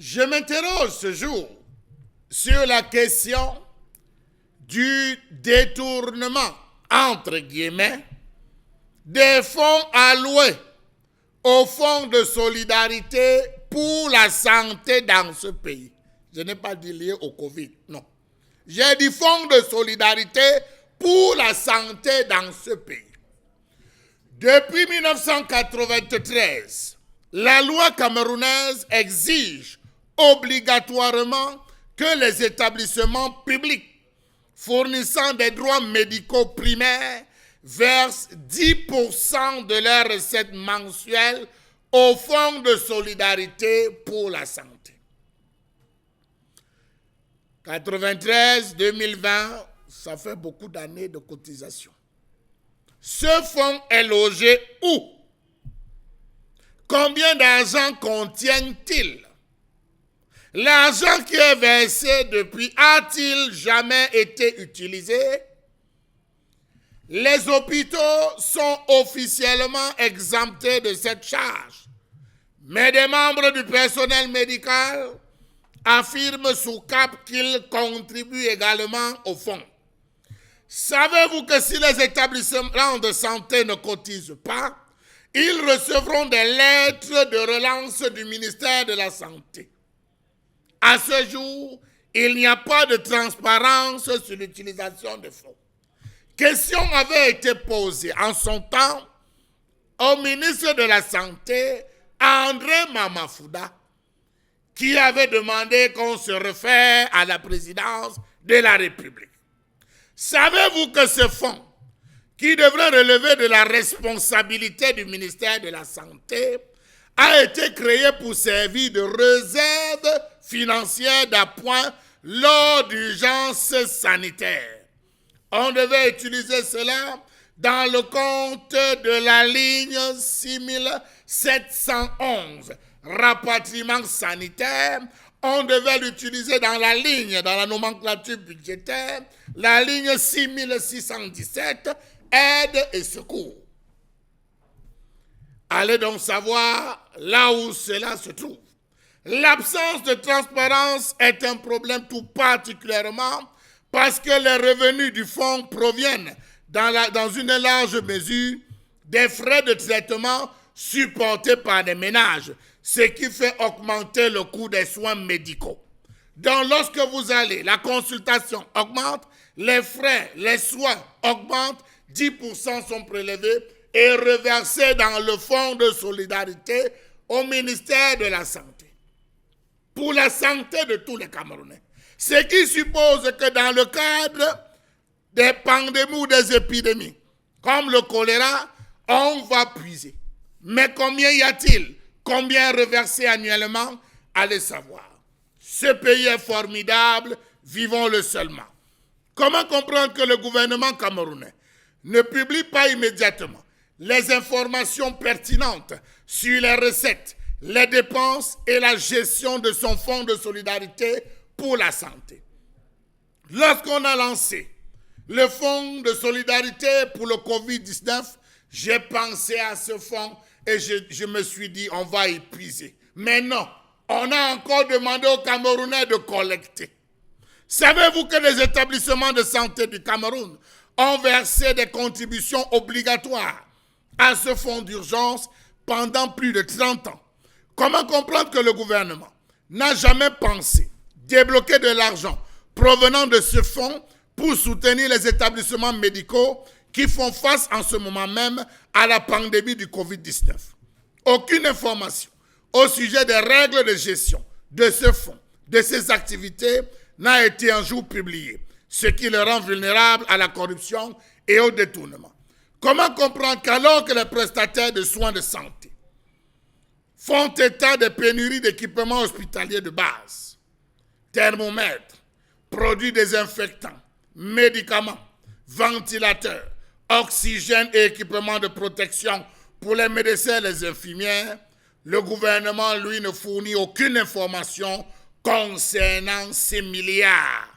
Je m'interroge ce jour sur la question du détournement, entre guillemets, des fonds alloués au fonds de solidarité pour la santé dans ce pays. Je n'ai pas dit lié au Covid, non. J'ai dit fonds de solidarité pour la santé dans ce pays. Depuis 1993, la loi camerounaise exige obligatoirement que les établissements publics fournissant des droits médicaux primaires versent 10% de leurs recettes mensuelles au Fonds de solidarité pour la santé. 93-2020, ça fait beaucoup d'années de cotisation. Ce fonds est logé où? Combien d'argent contient-il? L'argent qui est versé depuis a-t-il jamais été utilisé? Les hôpitaux sont officiellement exemptés de cette charge, mais des membres du personnel médical affirment sous cap qu'ils contribuent également au fonds. Savez-vous que si les établissements de santé ne cotisent pas, ils recevront des lettres de relance du ministère de la Santé? À ce jour, il n'y a pas de transparence sur l'utilisation des fonds. Question avait été posée en son temps au ministre de la Santé, André Mamafouda, qui avait demandé qu'on se réfère à la présidence de la République. Savez-vous que ce fonds, qui devrait relever de la responsabilité du ministère de la Santé, a été créé pour servir de réserve financière d'appoint lors d'urgences sanitaires? On devait utiliser cela dans le compte de la ligne 6711, rapatriement sanitaire. On devait l'utiliser dans la nomenclature budgétaire, la ligne 6617, aide et secours. Allez donc savoir là où cela se trouve. L'absence de transparence est un problème tout particulièrement parce que les revenus du fonds proviennent dans une large mesure des frais de traitement supportés par les ménages, ce qui fait augmenter le coût des soins médicaux. Donc lorsque vous allez, la consultation augmente, les frais, les soins augmentent, 10% sont prélevés et reversés dans le fonds de solidarité au ministère de la Santé, pour la santé de tous les Camerounais. Ce qui suppose que dans le cadre des pandémies ou des épidémies, comme le choléra, on va puiser. Mais combien y a-t-il? Combien reversé annuellement? Allez savoir. Ce pays est formidable, vivons-le seulement. Comment comprendre que le gouvernement camerounais ne publie pas immédiatement les informations pertinentes sur les recettes, les dépenses et la gestion de son fonds de solidarité pour la santé? Lorsqu'on a lancé le fonds de solidarité pour le Covid-19, j'ai pensé à ce fonds et je me suis dit, on va épuiser. Mais non, on a encore demandé aux Camerounais de collecter. Savez-vous que les établissements de santé du Cameroun ont versé des contributions obligatoires à ce fonds d'urgence pendant plus de 30 ans? Comment comprendre que le gouvernement n'a jamais pensé débloquer de l'argent provenant de ce fonds pour soutenir les établissements médicaux qui font face en ce moment même à la pandémie du Covid-19? Aucune information au sujet des règles de gestion de ce fonds, de ses activités, n'a été un jour publiée, ce qui le rend vulnérable à la corruption et au détournement. Comment comprendre qu'alors que les prestataires de soins de santé font état de pénuries d'équipements hospitaliers de base, thermomètres, produits désinfectants, médicaments, ventilateurs, oxygène et équipements de protection pour les médecins et les infirmières, le gouvernement, lui, ne fournit aucune information concernant ces milliards.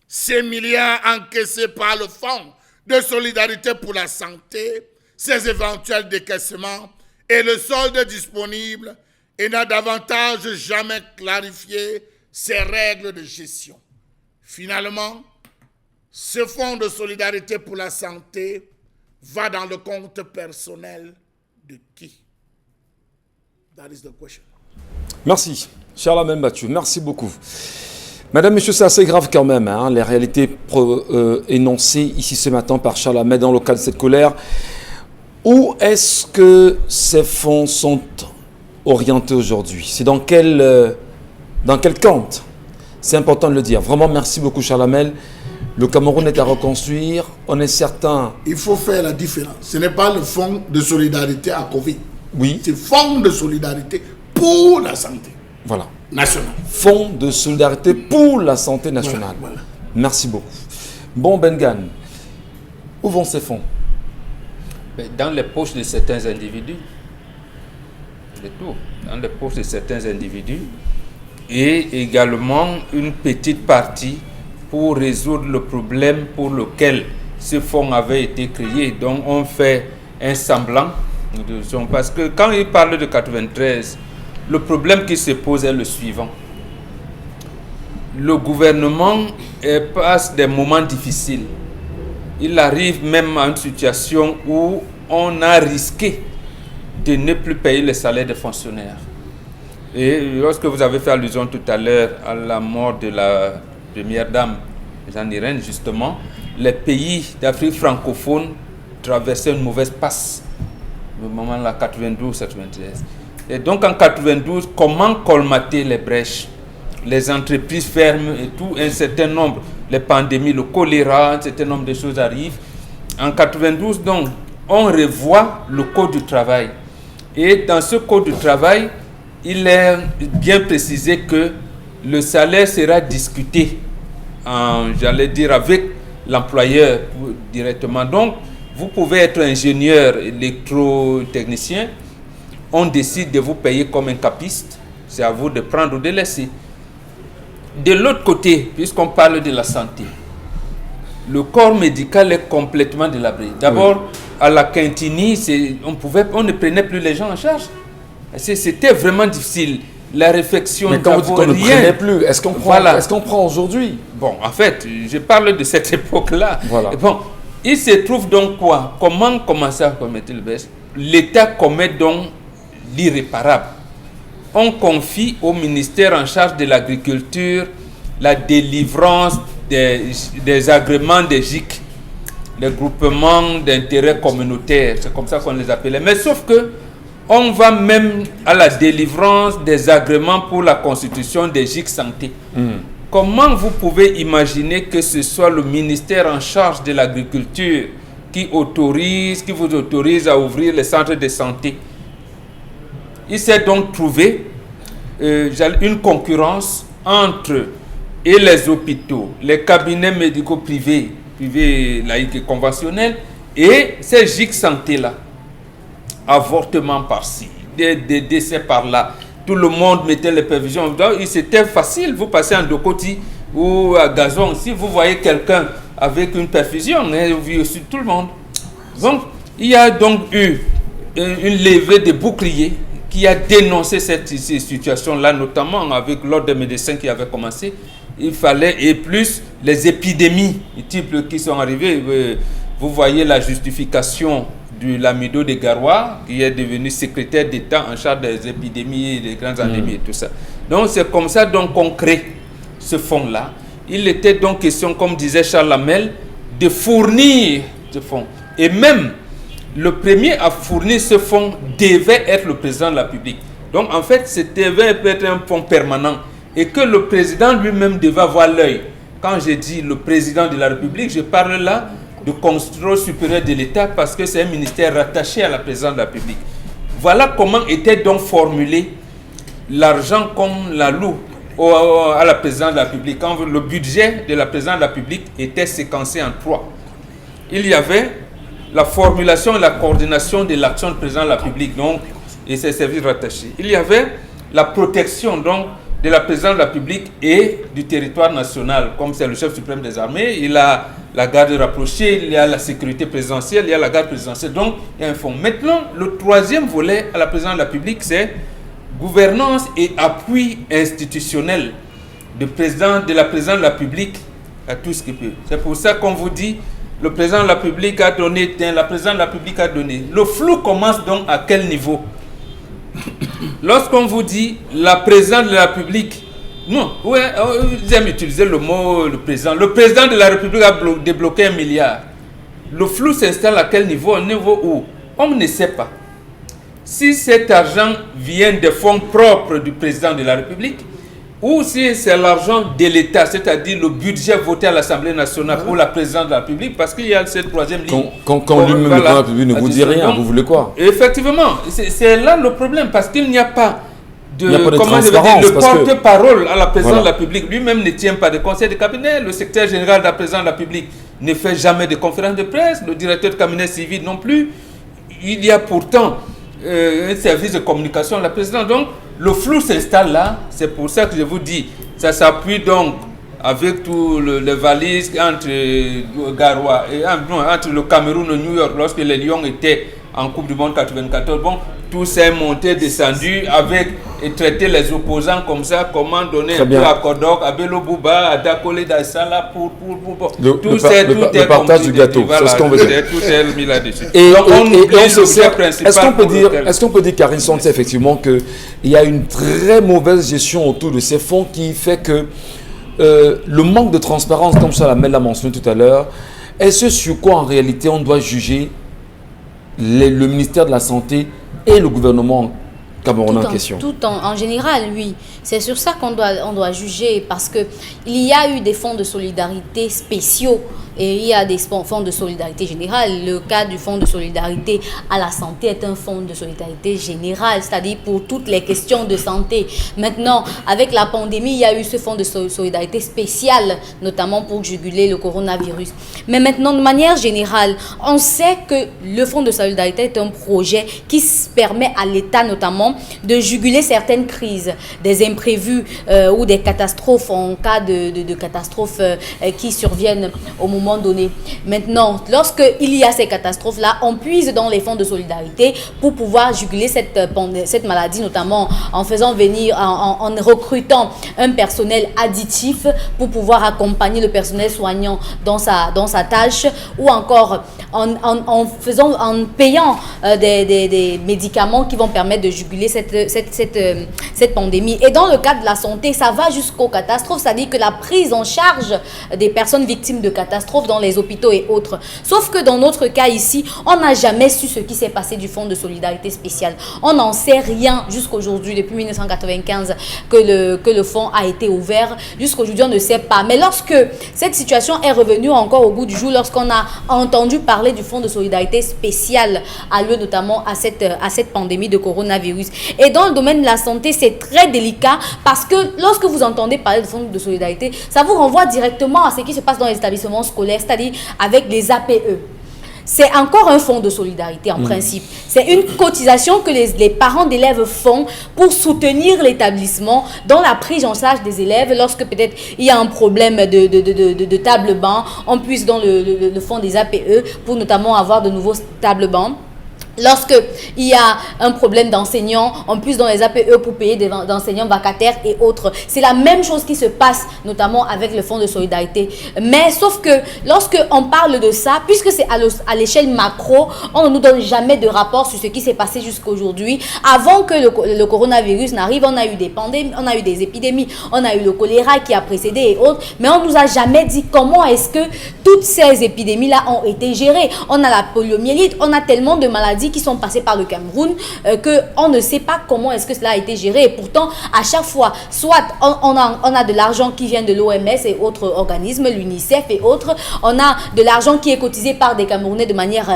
Ces milliards encaissés par le Fonds de solidarité pour la santé, ces éventuels décaissements et le solde disponible, et n'a davantage jamais clarifié ses règles de gestion. Finalement, ce fonds de solidarité pour la santé va dans le compte personnel de qui? That is the question. Merci, Charles Mathieu, merci beaucoup. Madame, Monsieur, c'est assez grave quand même, hein, les réalités énoncées ici ce matin par Charles Ahmed dans le cadre de cette colère. Où est-ce que ces fonds sont orientés aujourd'hui? C'est dans quel compte? C'est important de le dire. Vraiment, merci beaucoup, Charles Ahmed. Le Cameroun est à reconstruire, on est certain. Il faut faire la différence. Ce n'est pas le fonds de solidarité à Covid. Oui. C'est fonds de solidarité pour la santé. Voilà. Nationale. Fonds de solidarité pour la santé nationale. Voilà. Merci beaucoup. Bon, Bengan, où vont ces fonds? Dans les poches de certains individus. C'est tout. Dans les poches de certains individus et également une petite partie pour résoudre le problème pour lequel ce fonds avait été créé. Donc on fait un semblant, parce que quand il parle de 93, le problème qui se pose est le suivant. Le gouvernement passe des moments difficiles. Il arrive même à une situation où on a risqué de ne plus payer les salaires des fonctionnaires. Et lorsque vous avez fait allusion tout à l'heure à la mort de la première dame, Jeanne Irène, justement, les pays d'Afrique francophone traversaient une mauvaise passe au moment de la 92-93. Et donc en 92, comment colmater les brèches? Les entreprises ferment et tout, un certain nombre, les pandémies, le choléra, un certain nombre de choses arrivent. En 92, donc, on revoit le code du travail. Et dans ce code du travail, il est bien précisé que le salaire sera discuté, j'allais dire, avec l'employeur directement. Donc, vous pouvez être ingénieur électrotechnicien, on décide de vous payer comme un capiste, c'est à vous de prendre ou de laisser. De l'autre côté, puisqu'on parle de la santé, le corps médical est complètement délabré. D'abord, à la Quintini, on ne prenait plus les gens en charge. C'était vraiment difficile. La réflexion... Mais quand vous dites qu'on ne prenait plus, est-ce qu'on prend, voilà. Est-ce qu'on prend aujourd'hui? Bon, en fait, je parle de cette époque-là. Voilà. Bon, il se trouve donc quoi? Comment commencer à commettre le baisse? L'État commet donc l'irréparable. On confie au ministère en charge de l'agriculture la délivrance des agréments des GIC, les groupements d'intérêt communautaire, c'est comme ça qu'on les appelait. Mais sauf que on va même à la délivrance des agréments pour la constitution des GIC santé. Comment vous pouvez imaginer que ce soit le ministère en charge de l'agriculture qui vous autorise à ouvrir les centres de santé? Il s'est donc trouvé une concurrence entre les hôpitaux, les cabinets médicaux privés laïcs et conventionnels, et ces GIC santé-là. Avortement par-ci, des décès par-là. Tout le monde mettait les prévisions. Donc, c'était facile. Vous passez en Dokoti ou à Gazon, si vous voyez quelqu'un avec une perfusion, vous voyez aussi tout le monde. Donc, il y a donc eu une levée de boucliers qui a dénoncé cette situation-là, notamment avec l'ordre des médecins qui avait commencé. Il fallait, et plus les épidémies multiples qui sont arrivées. Vous voyez la justification du Lamido de Garoua, qui est devenu secrétaire d'État en charge des épidémies, des grandes endémies et tout ça. Donc c'est comme ça qu'on crée ce fonds-là. Il était donc question, comme disait Charles Lamel, de fournir ce fonds. Et même, le premier à fournir ce fonds devait être le président de la République. Donc en fait, c'était devait être un fonds permanent et que le président lui-même devait avoir l'œil. Quand je dis le président de la République, je parle là de contrôle supérieur de l'État parce que c'est un ministère rattaché à la présidence de la République. Voilà comment était donc formulé l'argent qu'on la loue à la présidence de la République. Quand le budget de la présidence de la République était séquencé en 3. Il y avait la formulation et la coordination de l'action du président de la République, donc, et ses services rattachés. Il y avait la protection donc de la présidence de la République et du territoire national, comme c'est le chef suprême des armées. Il a la garde rapprochée, il y a la sécurité présidentielle, il y a la garde présidentielle. Donc, il y a un fonds. Maintenant, le troisième volet à la présidence de la République, c'est gouvernance et appui institutionnel de la présidence de la République à tout ce qu'il peut. C'est pour ça qu'on vous dit, le président de la République a donné, la présidente de la République a donné. Le flou commence donc à quel niveau? Lorsqu'on vous dit la présidente de la République, non, vous aimez utiliser le mot le président de la République a débloqué 1 milliard. Le flou s'installe à quel niveau? Au niveau où on ne sait pas si cet argent vient des fonds propres du président de la République ou si c'est l'argent de l'État, c'est-à-dire le budget voté à l'Assemblée nationale pour la présidence de la République, parce qu'il y a cette troisième ligne. Quand lui-même, le président de la République ne vous dit rien, vous voulez quoi? Effectivement, c'est là le problème, parce qu'il n'y a pas de transparence, le porte-parole à la présidence de la République. Lui-même ne tient pas de conseil de cabinet, le secrétaire général de la présidence de la République ne fait jamais de conférence de presse, le directeur de cabinet civil non plus. Il y a pourtant un service de communication à la présidence. Donc, le flou s'installe là. C'est pour ça que je vous dis, ça s'appuie donc avec tous les valises entre Garoua et entre le Cameroun et New York lorsque les Lions étaient en Coupe du Monde 94. Bon, tout s'est monté, descendu avec et traiter les opposants comme ça, comment donner un peu à Kodok, à Bello Bouba, à Dakole Dassala pour le partage du gâteau. Voilà, c'est ce qu'on veut dire. Tout est mis là-dessus. Donc est-ce qu'on peut dire, Karine Santé, effectivement, qu'il y a une très mauvaise gestion autour de ces fonds qui fait que le manque de transparence, comme ça la Mel l'a mentionné tout à l'heure, est ce sur quoi en réalité on doit juger le ministère de la Santé et le gouvernement camerounais en question? En général, oui. C'est sur ça qu'on doit juger, parce qu'il y a eu des fonds de solidarité spéciaux et il y a des fonds de solidarité générale. Le cas du fonds de solidarité à la santé est un fonds de solidarité général, c'est-à-dire pour toutes les questions de santé. Maintenant, avec la pandémie, il y a eu ce fonds de solidarité spécial, notamment pour juguler le coronavirus. Mais maintenant, de manière générale, on sait que le fonds de solidarité est un projet qui permet à l'État notamment de juguler certaines crises, des imprévus ou des catastrophes en cas de catastrophes qui surviennent au moment donné. Maintenant, lorsqu'il y a ces catastrophes-là, on puise dans les fonds de solidarité pour pouvoir juguler cette maladie, notamment en faisant venir, en recrutant un personnel additif pour pouvoir accompagner le personnel soignant dans sa tâche, ou encore en payant des médicaments qui vont permettre de juguler cette pandémie. Et dans le cas de la santé, ça va jusqu'aux catastrophes, c'est-à-dire que la prise en charge des personnes victimes de catastrophes dans les hôpitaux et autres. Sauf que dans notre cas ici, on n'a jamais su ce qui s'est passé du fonds de solidarité spéciale. On n'en sait rien jusqu'aujourd'hui, depuis 1995 que le fonds a été ouvert. Jusqu'aujourd'hui, on ne sait pas. Mais lorsque cette situation est revenue encore au bout du jour, lorsqu'on a entendu parler du fonds de solidarité spéciale alloué notamment à cette pandémie de coronavirus. Et dans le domaine de la santé, c'est très délicat, parce que lorsque vous entendez parler de fonds de solidarité, ça vous renvoie directement à ce qui se passe dans les établissements scolaires, c'est-à-dire avec les APE. C'est encore un fonds de solidarité en principe. C'est une cotisation que les parents d'élèves font pour soutenir l'établissement dans la prise en charge des élèves. Lorsque peut-être il y a un problème de table-banc, on puise dans le fonds des APE pour notamment avoir de nouveaux table-bancs. Lorsqu'il y a un problème d'enseignants, en plus dans les APE pour payer des enseignants vacataires et autres. C'est la même chose qui se passe, notamment avec le fonds de solidarité. Mais sauf que lorsqu'on parle de ça, puisque c'est à l'échelle macro, on ne nous donne jamais de rapport sur ce qui s'est passé jusqu'à aujourd'hui. Avant que le coronavirus n'arrive, on a eu des pandémies, on a eu des épidémies, on a eu le choléra qui a précédé et autres. Mais on ne nous a jamais dit comment est-ce que toutes ces épidémies-là ont été gérées. On a la poliomyélite, on a tellement de maladies qui sont passées par le Cameroun qu'on ne sait pas comment est-ce que cela a été géré. Et pourtant, à chaque fois, soit on a de l'argent qui vient de l'OMS et autres organismes, l'UNICEF et autres, on a de l'argent qui est cotisé par des Camerounais de manière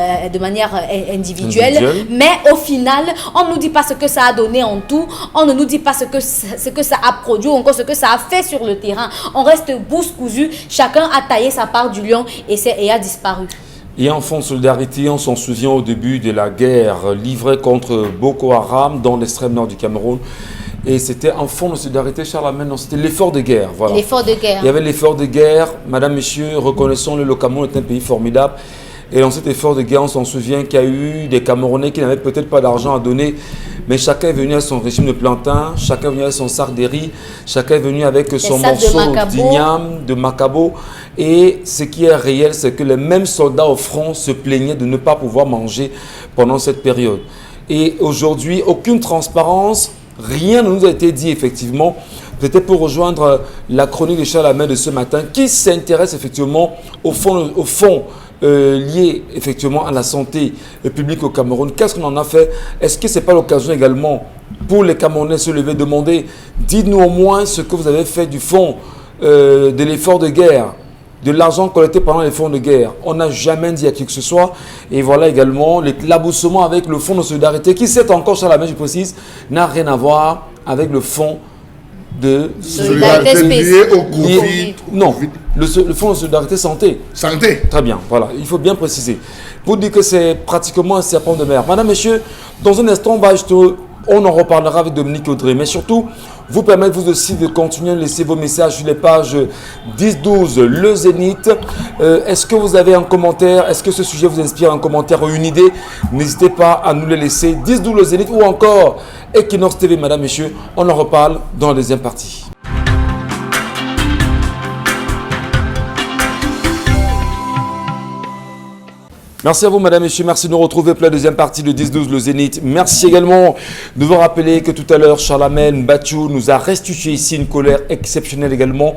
individuelle, mais au final, on ne nous dit pas ce que ça a donné en tout, on ne nous dit pas ce que ça a produit, ou encore ce que ça a fait sur le terrain. On reste bouche cousue, chacun a taillé sa part du lion et a disparu. Et en fonds de solidarité, on s'en souvient au début de la guerre livrée contre Boko Haram dans l'extrême nord du Cameroun. Et c'était un fonds de solidarité, Charles Amène, non, c'était l'effort de guerre. Voilà. L'effort de guerre. Il y avait l'effort de guerre. Madame, monsieur, reconnaissons-le, le Cameroun est un pays formidable. Et dans cet effort de guerre, on s'en souvient qu'il y a eu des Camerounais qui n'avaient peut-être pas d'argent à donner, mais chacun est venu avec son régime de plantain, chacun est venu avec son sac de riz, chacun est venu avec son morceau d'igname, de macabo. Et ce qui est réel, c'est que les mêmes soldats au front se plaignaient de ne pas pouvoir manger pendant cette période. Et aujourd'hui, aucune transparence, rien ne nous a été dit effectivement. Peut-être pour rejoindre la chronique de Charles Amène de ce matin, qui s'intéresse effectivement au fond lié effectivement à la santé publique au Cameroun. Qu'est-ce qu'on en a fait? Est-ce que ce n'est pas l'occasion également pour les Camerounais se lever, demander, dites-nous au moins ce que vous avez fait du fonds de l'effort de guerre, de l'argent collecté pendant les fonds de guerre. On n'a jamais dit à qui que ce soit. Et voilà également l'éclaboussement avec le fonds de solidarité qui, c'est encore sur la main, je précise, n'a rien à voir avec le fonds de solidarité lié au Covid. Non, le fonds de solidarité santé. Santé. Très bien, voilà, il faut bien préciser. Pour dire que c'est pratiquement un serpent de mer. Madame, monsieur, dans un instant, on en reparlera avec Dominique Audrey, mais surtout, vous permettre vous aussi de continuer à laisser vos messages sur les pages 10-12, le Zénith. Est-ce que vous avez un commentaire? Est-ce que ce sujet vous inspire un commentaire ou une idée? N'hésitez pas à nous les laisser. 10-12, le Zénith ou encore Equinox TV, madame, monsieur. On en reparle dans la deuxième partie. Merci à vous, madame, messieurs. Merci de nous retrouver pour la deuxième partie de 10-12, le Zénith. Merci également de vous rappeler que tout à l'heure, Charlamagne Batchou nous a restitué ici une colère exceptionnelle également.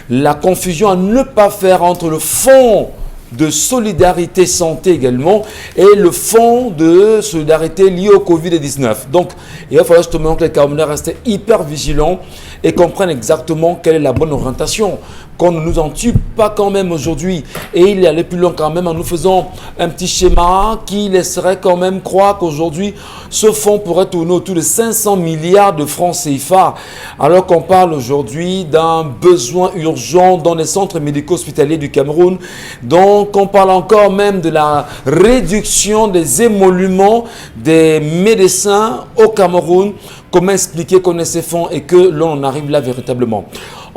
La confusion à ne pas faire entre le fonds de solidarité santé également et le fonds de solidarité lié au Covid-19. Donc, il va falloir justement que les Camerounais restent hyper vigilants et comprennent exactement quelle est la bonne orientation. Qu'on ne nous en tue pas quand même aujourd'hui. Et il est allé plus loin quand même en nous faisant un petit schéma qui laisserait quand même croire qu'aujourd'hui, ce fonds pourrait tourner autour de 500 milliards de francs CFA. Alors qu'on parle aujourd'hui d'un besoin urgent dans les centres médicaux hospitaliers du Cameroun. Donc, on parle encore même de la réduction des émoluments des médecins au Cameroun. Comment expliquer qu'on ait ces fonds et que l'on en arrive là véritablement?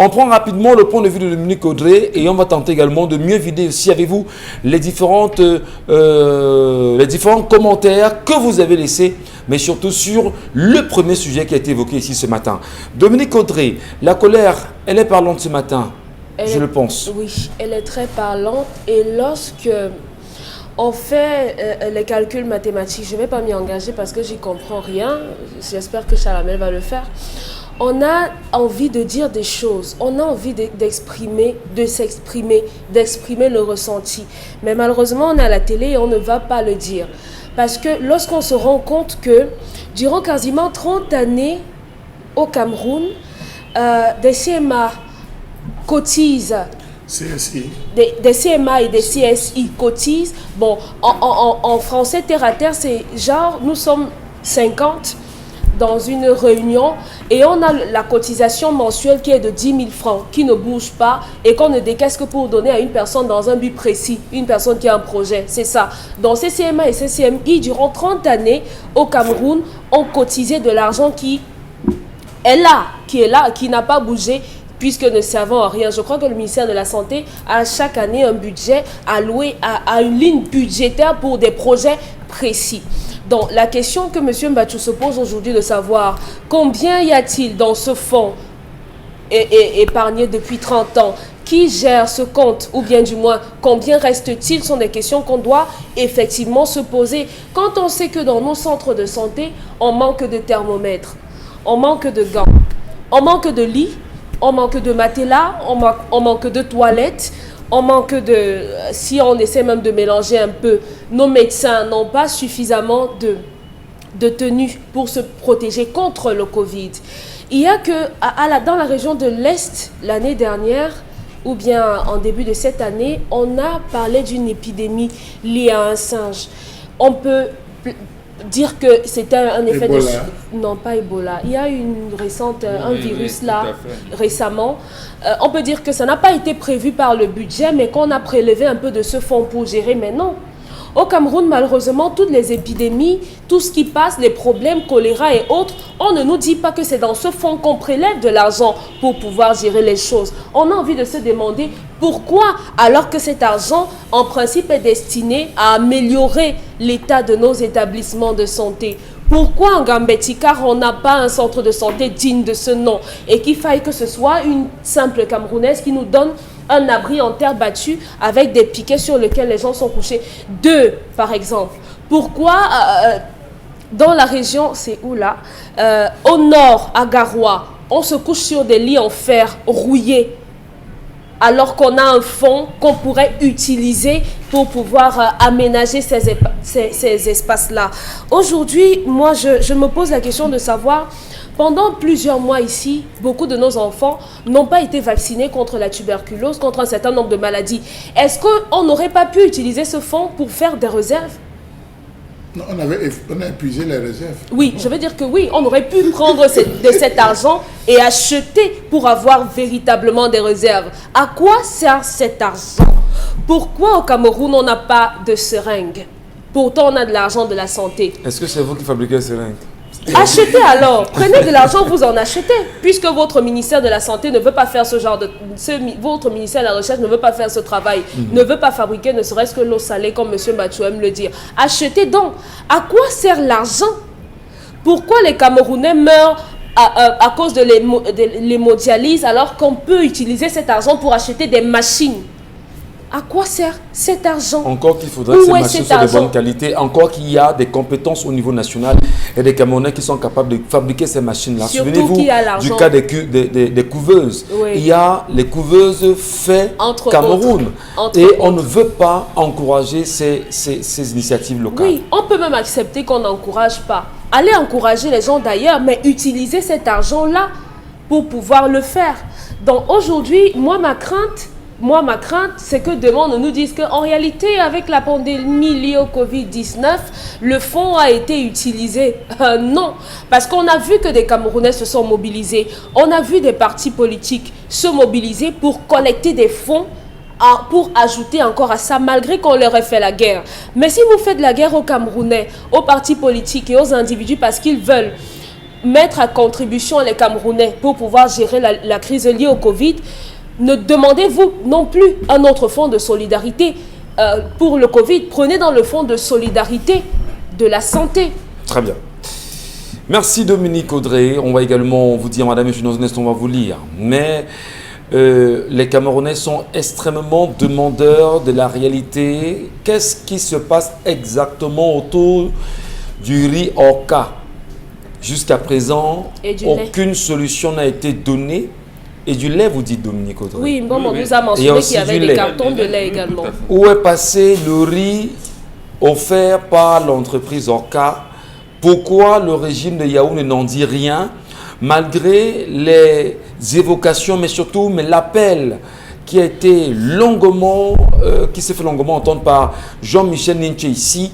On prend rapidement le point de vue de Dominique Audrey et on va tenter également de mieux vider aussi avec vous les différents commentaires que vous avez laissés, mais surtout sur le premier sujet qui a été évoqué ici ce matin. Dominique Audrey, la colère, elle est parlante ce matin, je le pense. Oui, elle est très parlante et lorsque on fait les calculs mathématiques, je ne vais pas m'y engager parce que j'y comprends rien, j'espère que Charlamagne va le faire. On a envie de dire des choses, on a envie d'exprimer le ressenti. Mais malheureusement, on est à la télé et on ne va pas le dire. Parce que lorsqu'on se rend compte que durant quasiment 30 années au Cameroun, des CMA cotisent, des CMA et des CSI cotisent. Bon, en français, terre à terre, c'est genre, nous sommes 50 dans une réunion et on a la cotisation mensuelle qui est de 10 000 francs, qui ne bouge pas et qu'on ne décaisse que pour donner à une personne dans un but précis, une personne qui a un projet, c'est ça. Donc ces CMA et ces CMI, durant 30 années au Cameroun, ont cotisé de l'argent qui est là, qui n'a pas bougé, puisque ne servant à rien. Je crois que le ministère de la Santé a chaque année un budget alloué à une ligne budgétaire pour des projets précis. Donc, la question que M. Batchou se pose aujourd'hui de savoir combien y a-t-il dans ce fonds épargné depuis 30 ans, qui gère ce compte, ou bien du moins, combien reste-t-il, sont des questions qu'on doit effectivement se poser. Quand on sait que dans nos centres de santé, on manque de thermomètres, on manque de gants, on manque de lits, on manque de matelas, on manque de toilettes, on manque de... Si on essaie même de mélanger un peu, nos médecins n'ont pas suffisamment de tenues pour se protéger contre le Covid. Il y a que dans la région de l'Est, l'année dernière, ou bien en début de cette année, on a parlé d'une épidémie liée à un singe. On peut dire que c'était un effet Ebola. Non, pas Ebola. Il y a un virus là, récemment. On peut dire que ça n'a pas été prévu par le budget, mais qu'on a prélevé un peu de ce fonds pour gérer. Mais non. Au Cameroun, malheureusement, toutes les épidémies, tout ce qui passe, les problèmes, choléra et autres, on ne nous dit pas que c'est dans ce fonds qu'on prélève de l'argent pour pouvoir gérer les choses. On a envie de se demander pourquoi, alors que cet argent, en principe, est destiné à améliorer l'état de nos établissements de santé. Pourquoi en Gambeti, car on n'a pas un centre de santé digne de ce nom et qu'il faille que ce soit une simple Camerounaise qui nous donne un abri en terre battue avec des piquets sur lesquels les gens sont couchés. 2, par exemple. Pourquoi dans la région, c'est où là, au nord, à Garoua, on se couche sur des lits en fer rouillés alors qu'on a un fonds qu'on pourrait utiliser pour pouvoir aménager ces espaces-là. Aujourd'hui, moi, je me pose la question de savoir, pendant plusieurs mois ici, beaucoup de nos enfants n'ont pas été vaccinés contre la tuberculose, contre un certain nombre de maladies. Est-ce qu'on n'aurait pas pu utiliser ce fonds pour faire des réserves? Non, on a épuisé les réserves. Oui, je veux dire que oui, on aurait pu prendre de cet argent et acheter pour avoir véritablement des réserves. À quoi sert cet argent? Pourquoi au Cameroun on n'a pas de seringues? Pourtant on a de l'argent de la santé. Est-ce que c'est vous qui fabriquez les seringues? Achetez alors, prenez de l'argent, vous en achetez, puisque votre ministère de la Santé ne veut pas faire ce genre de... votre ministère de la Recherche ne veut pas faire ce travail, ne veut pas fabriquer ne serait-ce que l'eau salée, comme M. Mathieu aime le dire. Achetez donc. À quoi sert l'argent? Pourquoi les Camerounais meurent à cause de l'hémodialyse alors qu'on peut utiliser cet argent pour acheter des machines? À quoi sert cet argent? Encore qu'il faudrait que ces machines soient de bonne qualité, encore qu'il y a des compétences au niveau national et des Camerounais qui sont capables de fabriquer ces machines-là. Souvenez-vous du cas des couveuses. Oui. Il y a les couveuses faites Cameroun et on ne veut pas encourager ces initiatives locales. Oui, on peut même accepter qu'on n'encourage pas. Allez encourager les gens d'ailleurs, mais utilisez cet argent-là pour pouvoir le faire. Donc aujourd'hui, moi ma crainte, c'est que demain, on nous dise qu'en réalité, avec la pandémie liée au Covid-19, le fonds a été utilisé. Non, parce qu'on a vu que des Camerounais se sont mobilisés. On a vu des partis politiques se mobiliser pour collecter des fonds, pour ajouter encore à ça, malgré qu'on leur ait fait la guerre. Mais si vous faites la guerre aux Camerounais, aux partis politiques et aux individus parce qu'ils veulent mettre à contribution les Camerounais pour pouvoir gérer la crise liée au Covid, ne demandez-vous non plus un autre fonds de solidarité pour le Covid. Prenez dans le fonds de solidarité de la santé. Très bien. Merci Dominique Audrey. On va également vous dire, madame, dans un instant, on va vous lire. Mais les Camerounais sont extrêmement demandeurs de la réalité. Qu'est-ce qui se passe exactement autour du riz Orca? Jusqu'à présent, aucune solution n'a été donnée. Et du lait, vous dites, Dominique Audrey? Oui, bon, on nous a mentionné qu'il y avait des cartons de lait également. Où est passé le riz offert par l'entreprise Orca? Pourquoi le régime de Yaoundé n'en dit rien, malgré les évocations, mais surtout l'appel qui a été qui s'est fait longuement entendre par Jean-Michel Ninche ici?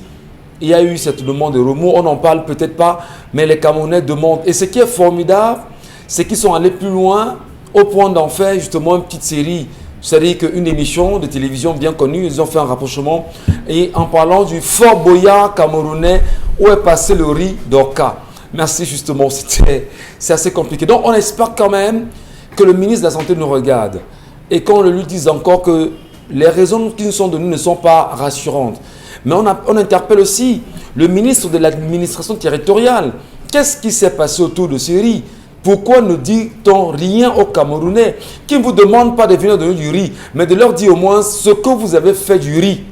Il y a eu cette demande de remous, on n'en parle peut-être pas, mais les Camerounais demandent. Et ce qui est formidable, c'est qu'ils sont allés plus loin, au point d'en faire justement une petite série, c'est-à-dire qu'une émission de télévision bien connue, ils ont fait un rapprochement, et en parlant du Fort Boyard camerounais, où est passé le riz d'Orca. Merci justement, c'est assez compliqué. Donc on espère quand même que le ministre de la Santé nous regarde, et qu'on lui dise encore que les raisons qui nous sont données ne sont pas rassurantes. Mais on interpelle aussi le ministre de l'administration territoriale. Qu'est-ce qui s'est passé autour de ce riz? Pourquoi ne dit-on rien aux Camerounais qui ne vous demandent pas de venir donner du riz, mais de leur dire au moins ce que vous avez fait du riz,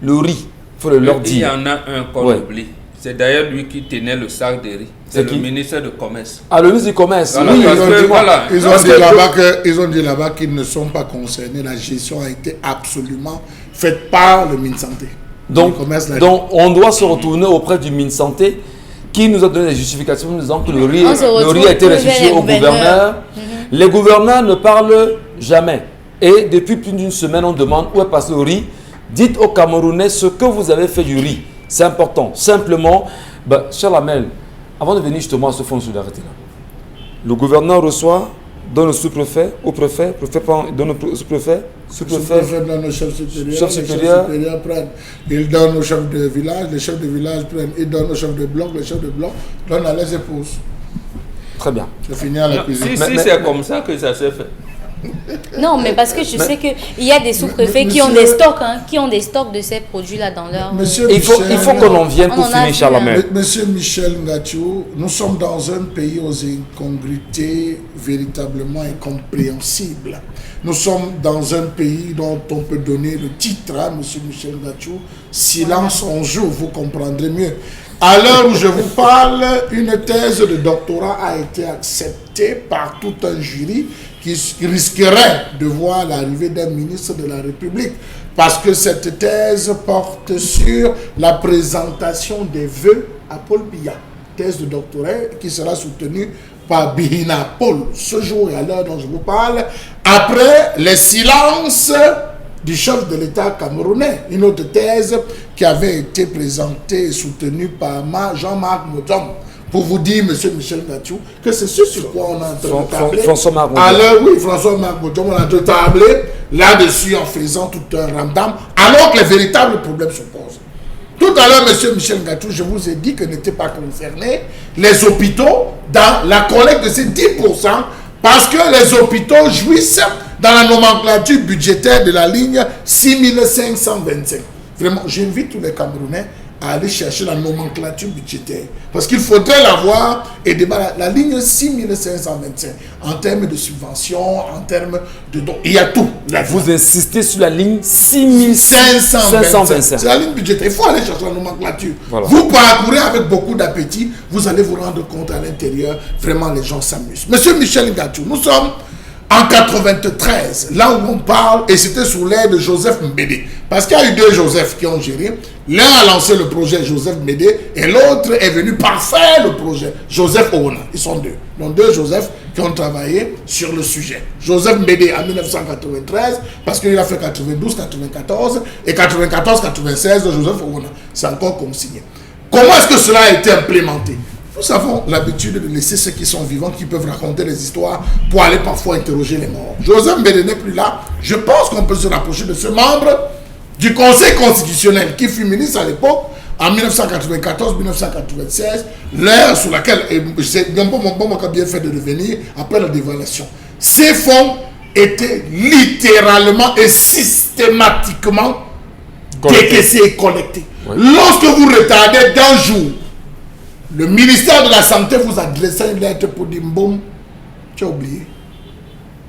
le riz, il faut leur dire. Il y en a un qu'on oublie. C'est d'ailleurs lui qui tenait le sac de riz. C'est le ministre du Commerce. Ah, le ministre du Commerce. Voilà, oui, ils ont dit là-bas qu'ils ne sont pas concernés. La gestion a été absolument faite par le ministre de la Santé. Donc on doit se retourner auprès du ministre de la Santé qui nous a donné des justifications en disant que le riz a été restitué au gouverneur. Les gouverneurs ne parlent jamais. Et depuis plus d'une semaine, on demande où est passé le riz. Dites aux Camerounais ce que vous avez fait du riz. C'est important. Simplement, cher Lamel, avant de venir justement à ce fonds de solidarité-là, le gouverneur reçoit, donne au sous-préfet, au préfet, donne au sous-préfet, sous-préfet donne au chef supérieur, prennent, il donne au chef de village, les chefs de village prennent, il donne au chef de bloc, les chefs de bloc donnent à les épouses. Très bien. C'est fini à la cuisine. Si c'est comme ça que ça s'est fait. Non, mais parce que je sais qu'il y a des sous-préfets qui ont des stocks, de ces produits-là dans leur... Il faut qu'on en vienne pour finir, Charlemagne. Monsieur Michel Ngachou, nous sommes dans un pays aux incongruités véritablement incompréhensibles. Nous sommes dans un pays dont on peut donner le titre, monsieur Michel Ngachou, silence on joue, vous comprendrez mieux. À l'heure où je vous parle, une thèse de doctorat a été acceptée par tout un jury qui risquerait de voir l'arrivée d'un ministre de la République. Parce que cette thèse porte sur la présentation des vœux à Paul Biya. Thèse de doctorat qui sera soutenue par Bihina Paul. Ce jour et à l'heure dont je vous parle, après les silences du chef de l'État camerounais. Une autre thèse qui avait été présentée et soutenue par Jean-Marc Moutom. Pour vous dire, M. Michel Ngachou, que c'est ce sur quoi on est en train de tabler. François-Marc Moutom. Alors oui, François-Marc Moutom, on est en train de tabler là-dessus en faisant tout un ramdam, alors que les véritables problèmes se posent. Tout à l'heure, M. Michel Ngachou, je vous ai dit que n'étaient pas concernés les hôpitaux dans la collecte de ces 10%, parce que les hôpitaux jouissent dans la nomenclature budgétaire de la ligne 6525. Vraiment, j'invite tous les Camerounais à aller chercher la nomenclature budgétaire. Parce qu'il faudrait l'avoir et débattre la ligne 6525 en termes de subventions, en termes de dons. Il y a tout. Vous insistez sur la ligne 6525. C'est la ligne budgétaire. Il faut aller chercher la nomenclature. Voilà. Vous parcourez avec beaucoup d'appétit, vous allez vous rendre compte à l'intérieur, vraiment les gens s'amusent. Monsieur Michel Ngachou, nous sommes en 93, là où on parle, et c'était sous l'ère de Joseph Mbédé. Parce qu'il y a eu deux Joseph qui ont géré. L'un a lancé le projet Joseph Mbédé et l'autre est venu parfaire le projet Joseph Ouna. Ils sont deux. Donc deux Joseph qui ont travaillé sur le sujet. Joseph Mbédé en 1993, parce qu'il a fait 92-94 et 94-96 de Joseph Ouna. C'est encore consigné. Comment est-ce que cela a été implémenté? Nous avons l'habitude de laisser ceux qui sont vivants, qui peuvent raconter les histoires pour aller parfois interroger les morts. Joseph Mbédé n'est plus là. Je pense qu'on peut se rapprocher de ce membre du Conseil constitutionnel qui fut ministre à l'époque, en 1994-1996, l'ère sur laquelle c'est bien fait de revenir après la dévaluation. Ces fonds étaient littéralement et systématiquement décaissés et collectés. Oui. Lorsque vous retardez d'un jour, le ministère de la Santé vous adresse une lettre pour dire boum, tu as oublié.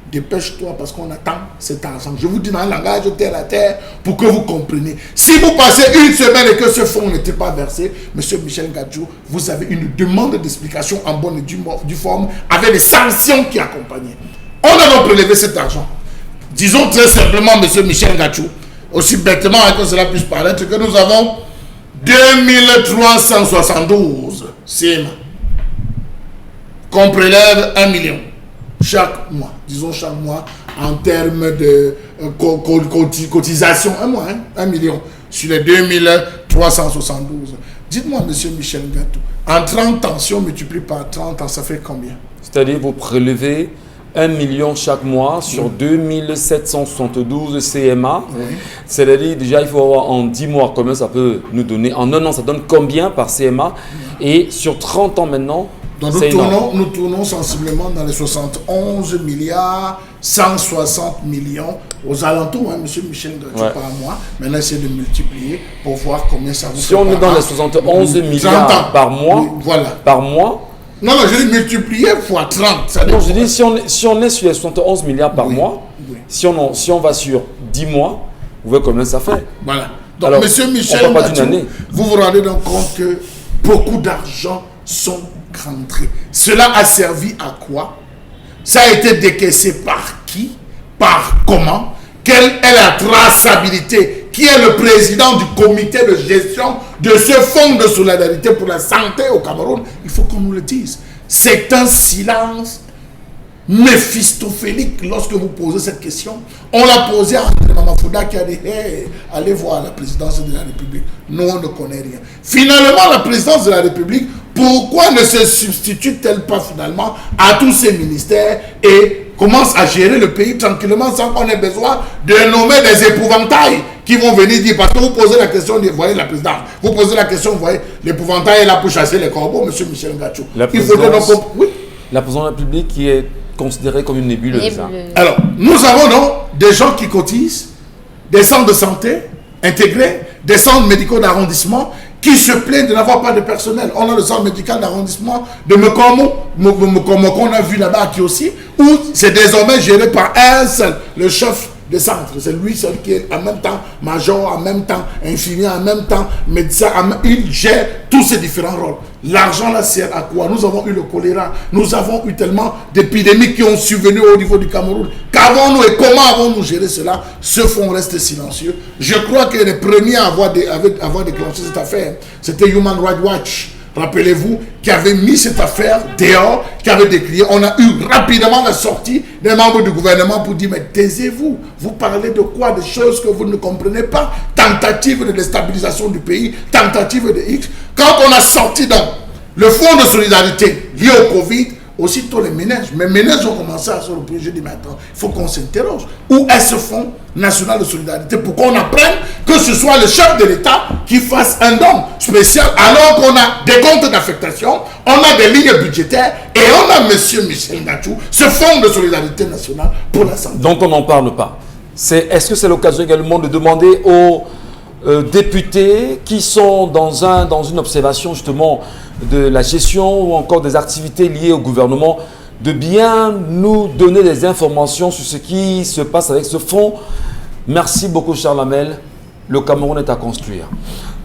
Dépêche-toi parce qu'on attend cet argent. Je vous dis dans un langage terre à terre pour que vous compreniez. Si vous passez une semaine et que ce fonds n'était pas versé, Monsieur Michel Ngachou, vous avez une demande d'explication en bonne et due forme avec des sanctions qui accompagnaient. On a donc prélevé cet argent. Disons très simplement, Monsieur Michel Ngachou, aussi bêtement que cela puisse paraître, que nous avons 2372 CMA qu'on prélève 1 million chaque mois, disons chaque mois, en termes de cotisation, un mois, 1 million sur les 2372. Dites-moi, Monsieur Michel Ngachou, en 30 ans, si on multiplie par 30 ans, ça fait combien? C'est-à-dire vous prélevez 1 million chaque mois sur 2772 CMA. Oui. C'est-à-dire, déjà, il faut avoir en 10 mois combien ça peut nous donner. En un an, ça donne combien par CMA? Et sur 30 ans maintenant, donc nous tournons sensiblement dans les 71 milliards, 160 millions aux alentours, hein, Monsieur Michel Ngachou, par mois. Maintenant, essayez de multiplier pour voir combien ça vous fait. Si on est dans les 71 milliards par mois, oui, voilà. Par mois. Non, je dis multiplier fois 30. Ça non, je dis si on est sur les 71 milliards par mois, si on va sur 10 mois, vous voyez combien ça fait. Voilà. Donc, alors, Monsieur Michel Ngachou, vous vous rendez donc compte que beaucoup d'argent sont rentrés. Cela a servi à quoi? Ça a été décaissé par qui? Par comment? Quelle est la traçabilité? Qui est le président du comité de gestion de ce fonds de solidarité pour la santé au Cameroun? Il faut qu'on nous le dise. C'est un silence méphistophélique lorsque vous posez cette question. On l'a posé à André Mamafouda qui a dit hey, allez voir la présidence de la République. Nous, on ne connaît rien. Finalement, la présidence de la République, pourquoi ne se substitue-t-elle pas finalement à tous ces ministères et commence à gérer le pays tranquillement sans qu'on ait besoin de nommer des épouvantails qui vont venir dire, parce que vous posez la question, vous voyez la présidence, vous posez la question, vous voyez, l'épouvantail est là pour chasser les corbeaux, Monsieur Michel Ngachou. Il faudrait donc... Oui. La présidence de la République qui est considérée comme une nébuleuse. Alors, nous avons donc des gens qui cotisent, des centres de santé intégrés, des centres médicaux d'arrondissement qui se plaignent de n'avoir pas de personnel. On a le centre médical d'arrondissement de Mekomo qu'on a vu là-bas qui aussi, où c'est désormais géré par un seul, le chef de centre. C'est lui seul qui est en même temps major, en même temps infirmier, en même temps médecin. Il gère tous ces différents rôles. L'argent là sert à quoi? Nous avons eu le choléra. Nous avons eu tellement d'épidémies qui ont survenu au niveau du Cameroun. Qu'avons-nous et comment avons-nous géré cela? Ce fonds reste silencieux. Je crois que les premiers à avoir déclenché cette affaire, c'était Human Rights Watch. rappelez-vous, qui avait mis cette affaire dehors, qui avait décrié. On a eu rapidement la sortie des membres du gouvernement pour dire, mais taisez-vous, vous parlez de quoi? Des choses que vous ne comprenez pas. Tentative de déstabilisation du pays, tentative de X. Quand on a sorti dans le fonds de solidarité lié au Covid, aussitôt les ménages. Mais les ménages ont commencé à se reposer. Je dis, mais attends, il faut qu'on s'interroge. Où est ce fonds national de solidarité pour qu'on apprenne que ce soit le chef de l'État qui fasse un don spécial alors qu'on a des comptes d'affectation, on a des lignes budgétaires et on a M. Michel Ngachou, ce fonds de solidarité nationale pour la santé. Donc on n'en parle pas. Est-ce que c'est l'occasion également de demander aux députés qui sont dans une observation justement de la gestion ou encore des activités liées au gouvernement de bien nous donner des informations sur ce qui se passe avec ce fonds? Merci beaucoup Charles Hamel. Le Cameroun est à construire.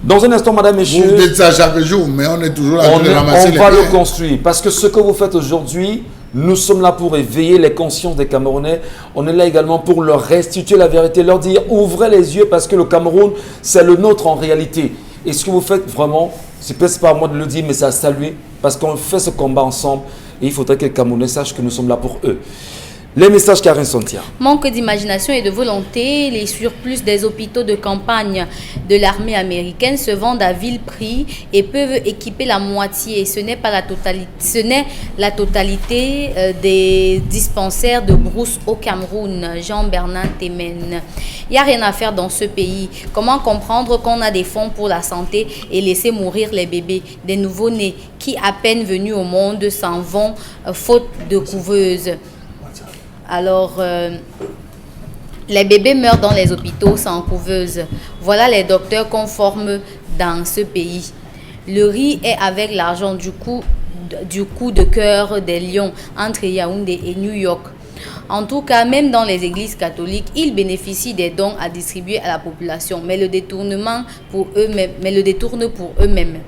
Dans un instant, madame, messieurs, vous dites ça chaque jour, mais on est toujours là de ramasser les on va biens. le construire parce que ce que vous faites aujourd'hui, nous sommes là pour éveiller les consciences des Camerounais. On est là également pour leur restituer la vérité, leur dire ouvrez les yeux parce que le Cameroun, c'est le nôtre en réalité. Et ce que vous faites vraiment, c'est peut-être pas à moi de le dire, mais c'est à saluer parce qu'on fait ce combat ensemble et il faudrait que les Camerounais sachent que nous sommes là pour eux. Les messages Karine Santia. Manque d'imagination et de volonté, les surplus des hôpitaux de campagne de l'armée américaine se vendent à vil prix et peuvent équiper la moitié. Ce n'est pas la totalité, ce n'est la totalité des dispensaires de brousse au Cameroun. Jean-Bernard Temen. Il n'y a rien à faire dans ce pays. Comment comprendre qu'on a des fonds pour la santé et laisser mourir les bébés, des nouveau-nés qui, à peine venus au monde, s'en vont faute de couveuse? Alors, les bébés meurent dans les hôpitaux sans couveuse. Voilà les docteurs qu'on forme dans ce pays. Le riz est avec l'argent du coup de cœur des lions entre Yaoundé et New York. En tout cas, même dans les églises catholiques, ils bénéficient des dons à distribuer à la population, mais le détournent pour eux-mêmes.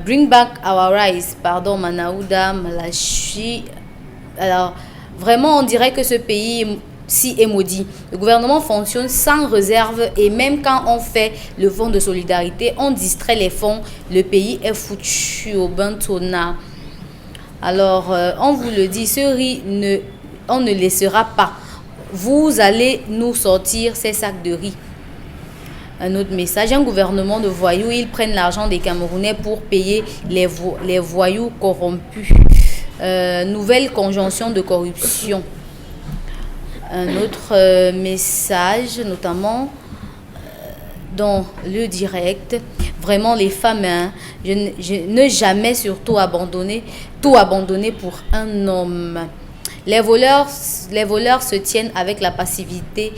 Bring back our rice, pardon, Manaouda, Malachi. Alors, vraiment, on dirait que ce pays-ci est maudit. Le gouvernement fonctionne sans réserve et même quand on fait le fonds de solidarité, on distrait les fonds. Le pays est foutu au bentona. Alors, on vous le dit, ce riz, on ne laissera pas. Vous allez nous sortir ces sacs de riz. Un autre message, un gouvernement de voyous, ils prennent l'argent des Camerounais pour payer les voyous corrompus. Nouvelle conjonction de corruption. Un autre message, notamment dans le direct. Vraiment, les femmes, ne jamais surtout tout abandonner pour un homme. Les voleurs se tiennent avec la passivité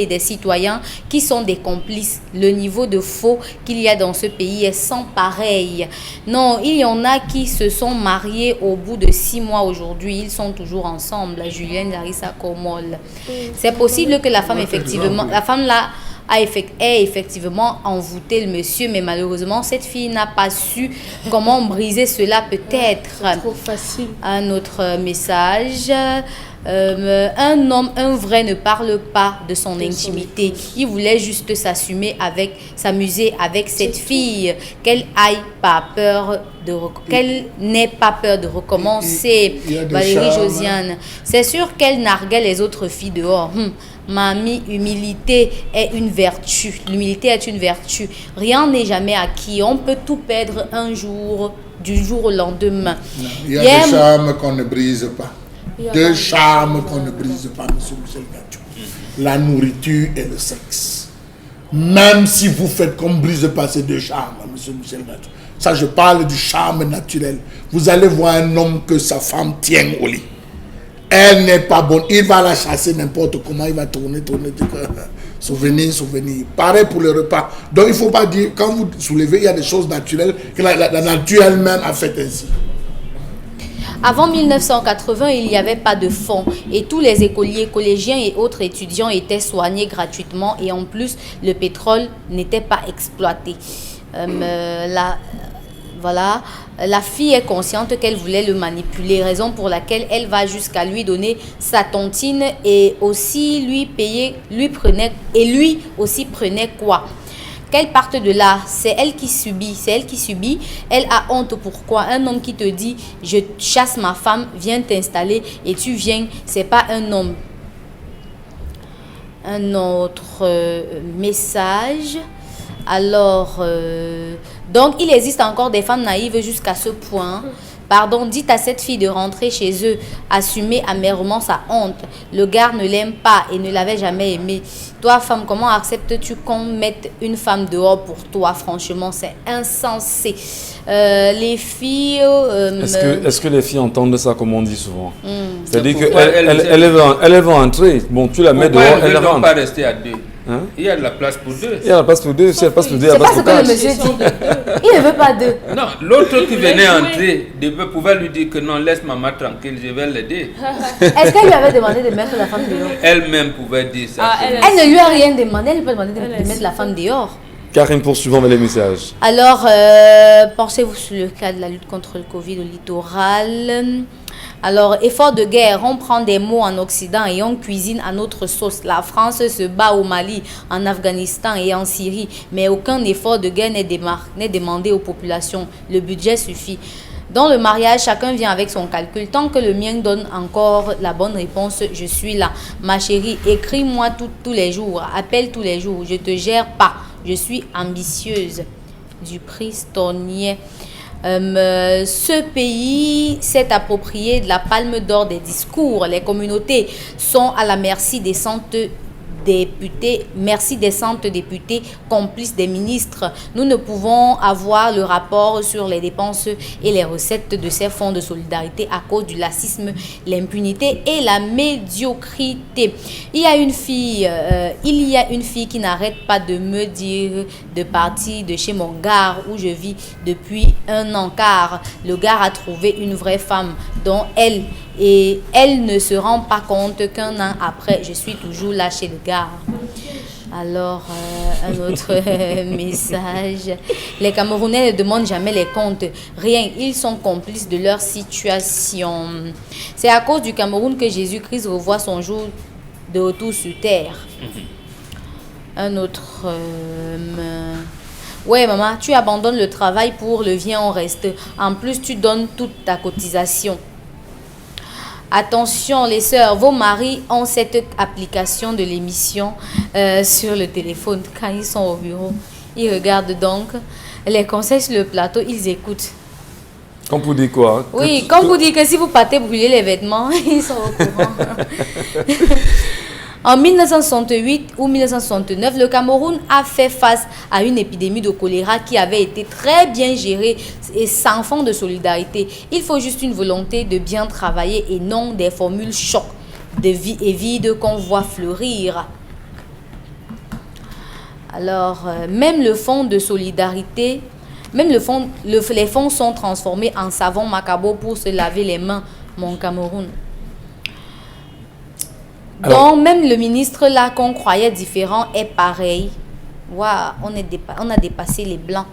des citoyens qui sont des complices. Le niveau de faux qu'il y a dans ce pays est sans pareil. Non, il y en a qui se sont mariés au bout de 6 mois aujourd'hui. Ils sont toujours ensemble. Julienne Larissa Komol. C'est possible que la femme, effectivement, est effectivement envoûté le monsieur, mais malheureusement, cette fille n'a pas su comment briser cela peut-être. Trop facile. Un autre message. Un homme, un vrai, ne parle pas de son intimité. Il voulait juste s'amuser avec cette fille. Qu'elle n'ait pas peur de recommencer. Valérie Josiane. C'est sûr qu'elle narguait les autres filles dehors. Mamie, humilité est une vertu. L'humilité est une vertu. Rien n'est jamais acquis. On peut tout perdre un jour, du jour au lendemain. Il y a des charmes qu'on ne brise pas. Deux charmes qu'on ne brise pas, M. Michel Ngachou. La nourriture et le sexe. Même si vous faites qu'on ne brise pas ces deux charmes, M. Michel Ngachou. Ça, je parle du charme naturel. Vous allez voir un homme que sa femme tient au lit. Elle n'est pas bonne. Il va la chasser n'importe comment. Il va tourner. Souvenir. Pareil pour le repas. Donc, il ne faut pas dire, quand vous soulevez, il y a des choses naturelles que la nature elle-même a fait ainsi. Avant 1980, il n'y avait pas de fonds et tous les écoliers, collégiens et autres étudiants étaient soignés gratuitement et en plus, le pétrole n'était pas exploité. La fille est consciente qu'elle voulait le manipuler, raison pour laquelle elle va jusqu'à lui donner sa tontine et aussi lui aussi prenait quoi? Qu'elle parte de là, c'est elle qui subit, elle a honte. Pourquoi? Un homme qui te dit, je chasse ma femme, viens t'installer et tu viens, c'est pas un homme. Un autre message. Alors, donc il existe encore des femmes naïves jusqu'à ce point. Pardon, dites à cette fille de rentrer chez eux, assumer amèrement sa honte. Le gars ne l'aime pas et ne l'avait jamais aimé. Toi, femme, comment acceptes-tu qu'on mette une femme dehors pour toi? Franchement, c'est insensé. Les filles... Est-ce que les filles entendent ça, comme on dit souvent? C'est-à-dire qu'elles vont entrer. Bon, tu la mets dehors, elle rentre. Elles ne vont pas rester à deux. Hein? Il y a de la place pour deux. Il y a la place pour deux. Si elle passe pour deux, il y a la place pour c'est pas quatre. ce que le monsieur dit. Il ne veut pas deux. Non, l'autre qui venait entrer pouvait lui dire que non, laisse maman tranquille, je vais l'aider. Est-ce qu'elle lui avait demandé de mettre la femme dehors? Elle-même pouvait dire ça. Elle ne lui a rien demandé. Elle ne peut pas demander de mettre la femme dehors. Karine, poursuivons avec les messages. Alors, pensez-vous sur le cas de la lutte contre le Covid au littoral? Alors, effort de guerre, on prend des mots en Occident et on cuisine à notre sauce. La France se bat au Mali, en Afghanistan et en Syrie, mais aucun effort de guerre n'est demandé aux populations. Le budget suffit. Dans le mariage, chacun vient avec son calcul. Tant que le mien donne encore la bonne réponse, je suis là. Ma chérie, écris-moi tous les jours, appelle tous les jours. Je te gère pas, je suis ambitieuse. Du pristonnier. Ce pays s'est approprié de la palme d'or des discours. Les communautés sont à la merci des centres députés, complices des ministres. Nous ne pouvons avoir le rapport sur les dépenses et les recettes de ces fonds de solidarité à cause du lacisme, l'impunité et la médiocrité. Il y a une fille qui n'arrête pas de me dire de partir de chez mon gars où je vis depuis 1 an, car le gars a trouvé une vraie femme dont elle ne se rend pas compte qu'un an après, je suis toujours là chez le gars. Alors, un autre message. Les Camerounais ne demandent jamais les comptes. Rien, ils sont complices de leur situation. C'est à cause du Cameroun que Jésus-Christ revoit son jour de retour sur terre. Un autre... Ouais, maman, tu abandonnes le travail pour le viens, on reste. En plus, tu donnes toute ta cotisation. Attention les sœurs, vos maris ont cette application de l'émission sur le téléphone quand ils sont au bureau. Ils regardent donc les conseils sur le plateau, ils écoutent. Comme pour dire quoi? Oui, comme pour dire que si vous partez brûler les vêtements, ils sont au courant. En 1968 ou 1969, le Cameroun a fait face à une épidémie de choléra qui avait été très bien gérée et sans fond de solidarité. Il faut juste une volonté de bien travailler et non des formules chocs de vie et vide qu'on voit fleurir. Alors, même le fonds de solidarité, les fonds sont transformés en savon macabo pour se laver les mains, mon Cameroun. Donc, même le ministre là qu'on croyait différent est pareil. Waouh, on a dépassé les blancs.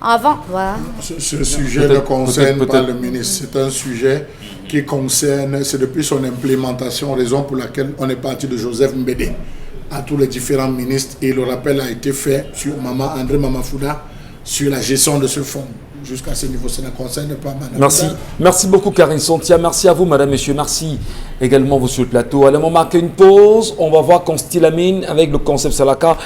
Avant, voilà. Ce sujet ne concerne pas le ministre. C'est un sujet qui concerne, c'est depuis son implémentation, raison pour laquelle on est parti de Joseph Mbédé à tous les différents ministres. Et le rappel a été fait sur André Mamafouda sur la gestion de ce fonds. Jusqu'à ce niveau, ça ne concerne pas madame. Merci beaucoup Karine Sontia, merci à vous madame, messieurs, merci également vous sur le plateau. Allez, on va marquer une pause, on va voir Constille Amine avec le concept Salaka.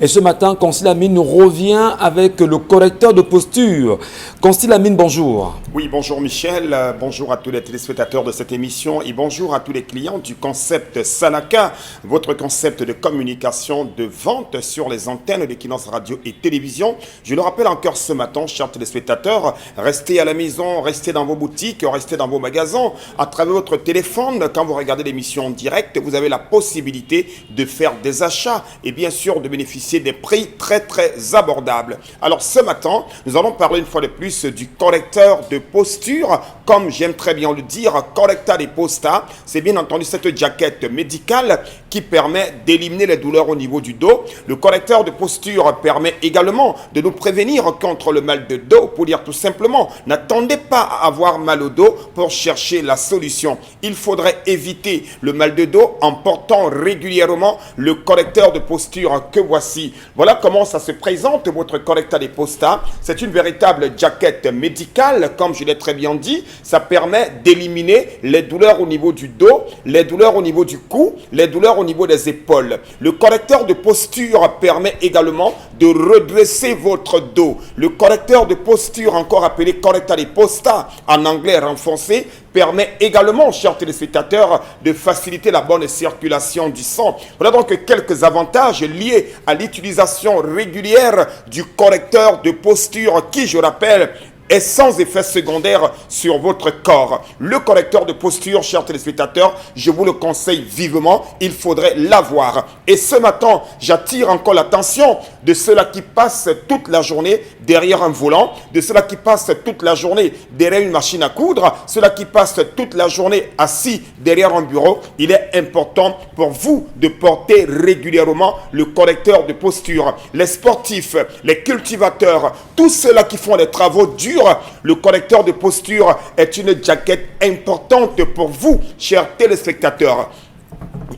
Et ce matin, Constille Amine nous revient avec le correcteur de posture. Constille Amine, bonjour. Oui, bonjour Michel, bonjour à tous les téléspectateurs de cette émission et bonjour à tous les clients du concept Salaka, votre concept de communication, de vente sur les antennes d'Equinox Radio et Télévision. Je le rappelle encore ce matin, chers téléspectateurs, restez à la maison, restez dans vos boutiques, restez dans vos magasins, à travers votre téléphone, quand vous regardez l'émission en direct, vous avez la possibilité de faire des achats et bien sûr de bénéficier des prix très très abordables. Alors ce matin, nous allons parler une fois de plus du correcteur de posture, comme j'aime très bien le dire, Correcta de Posta, c'est bien entendu cette jaquette médicale qui permet d'éliminer les douleurs au niveau du dos. Le correcteur de posture permet également de nous prévenir contre le mal de dos, pour dire tout simplement, n'attendez pas à avoir mal au dos pour chercher la solution. Il faudrait éviter le mal de dos en portant régulièrement le correcteur de posture que voici. Voilà comment ça se présente, votre Correcta de Posta. C'est une véritable jaquette médicale, comme je l'ai très bien dit. Ça permet d'éliminer les douleurs au niveau du dos, les douleurs au niveau du cou, les douleurs au niveau des épaules. Le correcteur de posture permet également de redresser votre dos. Le correcteur de posture, encore appelé Correcta de Posta, en anglais renforcé, permet également, chers téléspectateurs, de faciliter la bonne circulation du sang. Voilà donc quelques avantages liés à l'utilisation régulière du correcteur de posture qui, je rappelle, est sans effet secondaire sur votre corps. Le correcteur de posture, chers téléspectateurs, je vous le conseille vivement, il faudrait l'avoir. Et ce matin, j'attire encore l'attention de ceux-là qui passent toute la journée derrière un volant, de ceux-là qui passent toute la journée derrière une machine à coudre, ceux-là qui passent toute la journée assis derrière un bureau. Il est important pour vous de porter régulièrement le correcteur de posture. Les sportifs, les cultivateurs, tous ceux-là qui font des travaux durs, le correcteur de posture est une jaquette importante pour vous, chers téléspectateurs.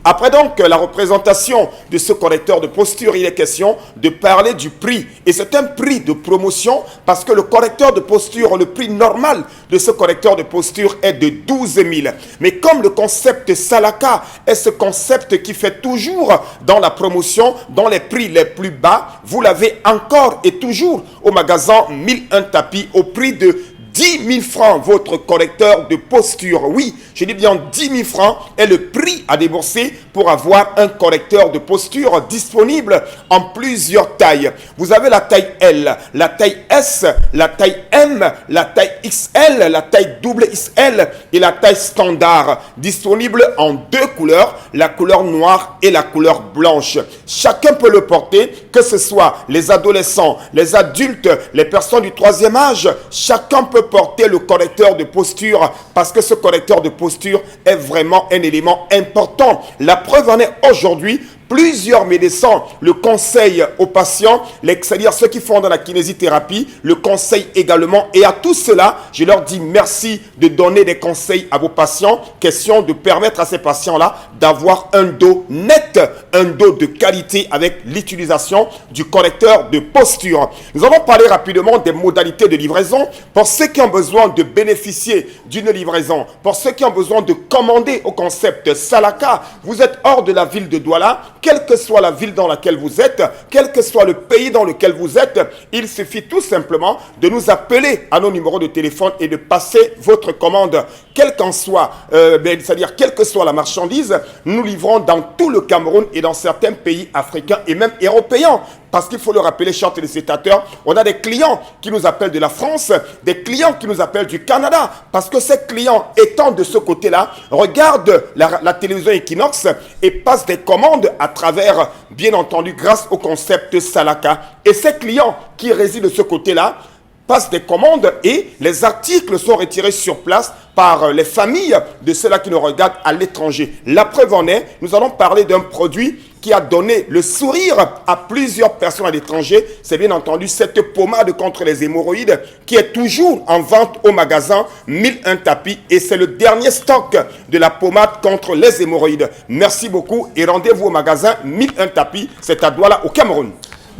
Après donc la représentation de ce correcteur de posture, il est question de parler du prix. Et c'est un prix de promotion parce que le correcteur de posture, le prix normal de ce correcteur de posture est de 12 000. Mais comme le concept Salaka est ce concept qui fait toujours dans la promotion, dans les prix les plus bas, vous l'avez encore et toujours au magasin 1001 tapis au prix de 10 000 francs, votre correcteur de posture. Oui, je dis bien 10 000 francs est le prix à débourser pour avoir un correcteur de posture disponible en plusieurs tailles. Vous avez la taille L, la taille S, la taille M, la taille XL, la taille XXL et la taille standard. Disponible en deux couleurs, la couleur noire et la couleur blanche. Chacun peut le porter, que ce soit les adolescents, les adultes, les personnes du troisième âge. Chacun peut porter le correcteur de posture parce que ce correcteur de posture est vraiment un élément important. La preuve en est aujourd'hui. Plusieurs médecins le conseillent aux patients, c'est-à-dire ceux qui font dans la kinésithérapie, le conseillent également. Et à tout cela, je leur dis merci de donner des conseils à vos patients. Question de permettre à ces patients-là d'avoir un dos net, un dos de qualité avec l'utilisation du correcteur de posture. Nous allons parler rapidement des modalités de livraison. Pour ceux qui ont besoin de bénéficier d'une livraison, pour ceux qui ont besoin de commander au concept Salaka, vous êtes hors de la ville de Douala, quelle que soit la ville dans laquelle vous êtes, quel que soit le pays dans lequel vous êtes, il suffit tout simplement de nous appeler à nos numéros de téléphone et de passer votre commande, quelle qu'en soit, c'est-à-dire quelle que soit la marchandise, nous livrons dans tout le Cameroun et dans certains pays africains et même européens. Parce qu'il faut le rappeler, chers téléspectateurs, on a des clients qui nous appellent de la France, des clients qui nous appellent du Canada. Parce que ces clients, étant de ce côté-là, regardent la télévision Equinox et passent des commandes à travers, bien entendu, grâce au concept Salaka. Et ces clients qui résident de ce côté-là passent des commandes et les articles sont retirés sur place par les familles de ceux-là qui nous regardent à l'étranger. La preuve en est, nous allons parler d'un produit qui a donné le sourire à plusieurs personnes à l'étranger. C'est bien entendu cette pommade contre les hémorroïdes qui est toujours en vente au magasin 1001 tapis et c'est le dernier stock de la pommade contre les hémorroïdes. Merci beaucoup et rendez-vous au magasin 1001 tapis, c'est à Douala au Cameroun.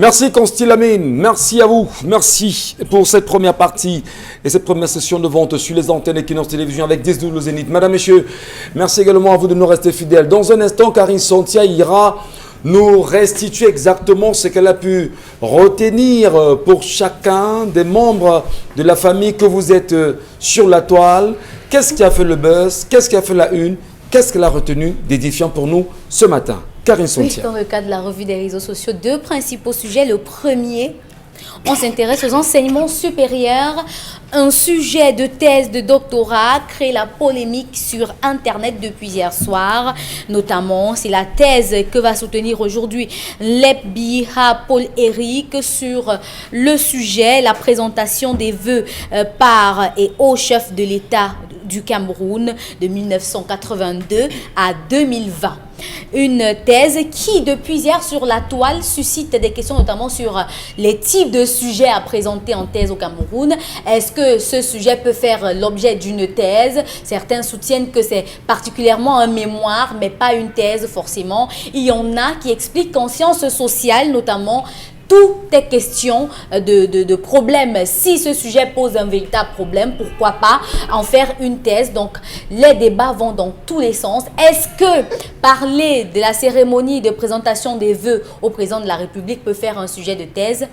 Merci Consti Lamine, merci à vous, merci pour cette première partie et cette première session de vente sur les antennes Equinox Télévision avec 10-12 le Zénith. Madame, Messieurs, merci également à vous de nous rester fidèles. Dans un instant, Karine Santia ira nous restituer exactement ce qu'elle a pu retenir pour chacun des membres de la famille que vous êtes sur la toile. Qu'est-ce qui a fait le buzz? Qu'est-ce qui a fait la une? Qu'est-ce qu'elle a retenu d'édifiant pour nous ce matin? Oui, dans le cadre de la revue des réseaux sociaux, deux principaux sujets. Le premier, On s'intéresse aux enseignements supérieurs. Un sujet de thèse de doctorat crée la polémique sur Internet depuis hier soir. Notamment, c'est la thèse que va soutenir aujourd'hui Lebbiha Paul-Éric sur le sujet, la présentation des vœux par et au chef de l'État du Cameroun de 1982 à 2020. Une thèse qui, depuis hier sur la toile, suscite des questions notamment sur les types de sujets à présenter en thèse au Cameroun. Est-ce que ce sujet peut faire l'objet d'une thèse? Certains soutiennent que c'est particulièrement un mémoire, mais pas une thèse forcément. Il y en a qui expliquent qu'en sciences sociales, notamment, tout est question de problèmes. Si ce sujet pose un véritable problème, pourquoi pas en faire une thèse? Donc, les débats vont dans tous les sens. Est-ce que parler de la cérémonie de présentation des vœux au président de la République peut faire un sujet de thèse?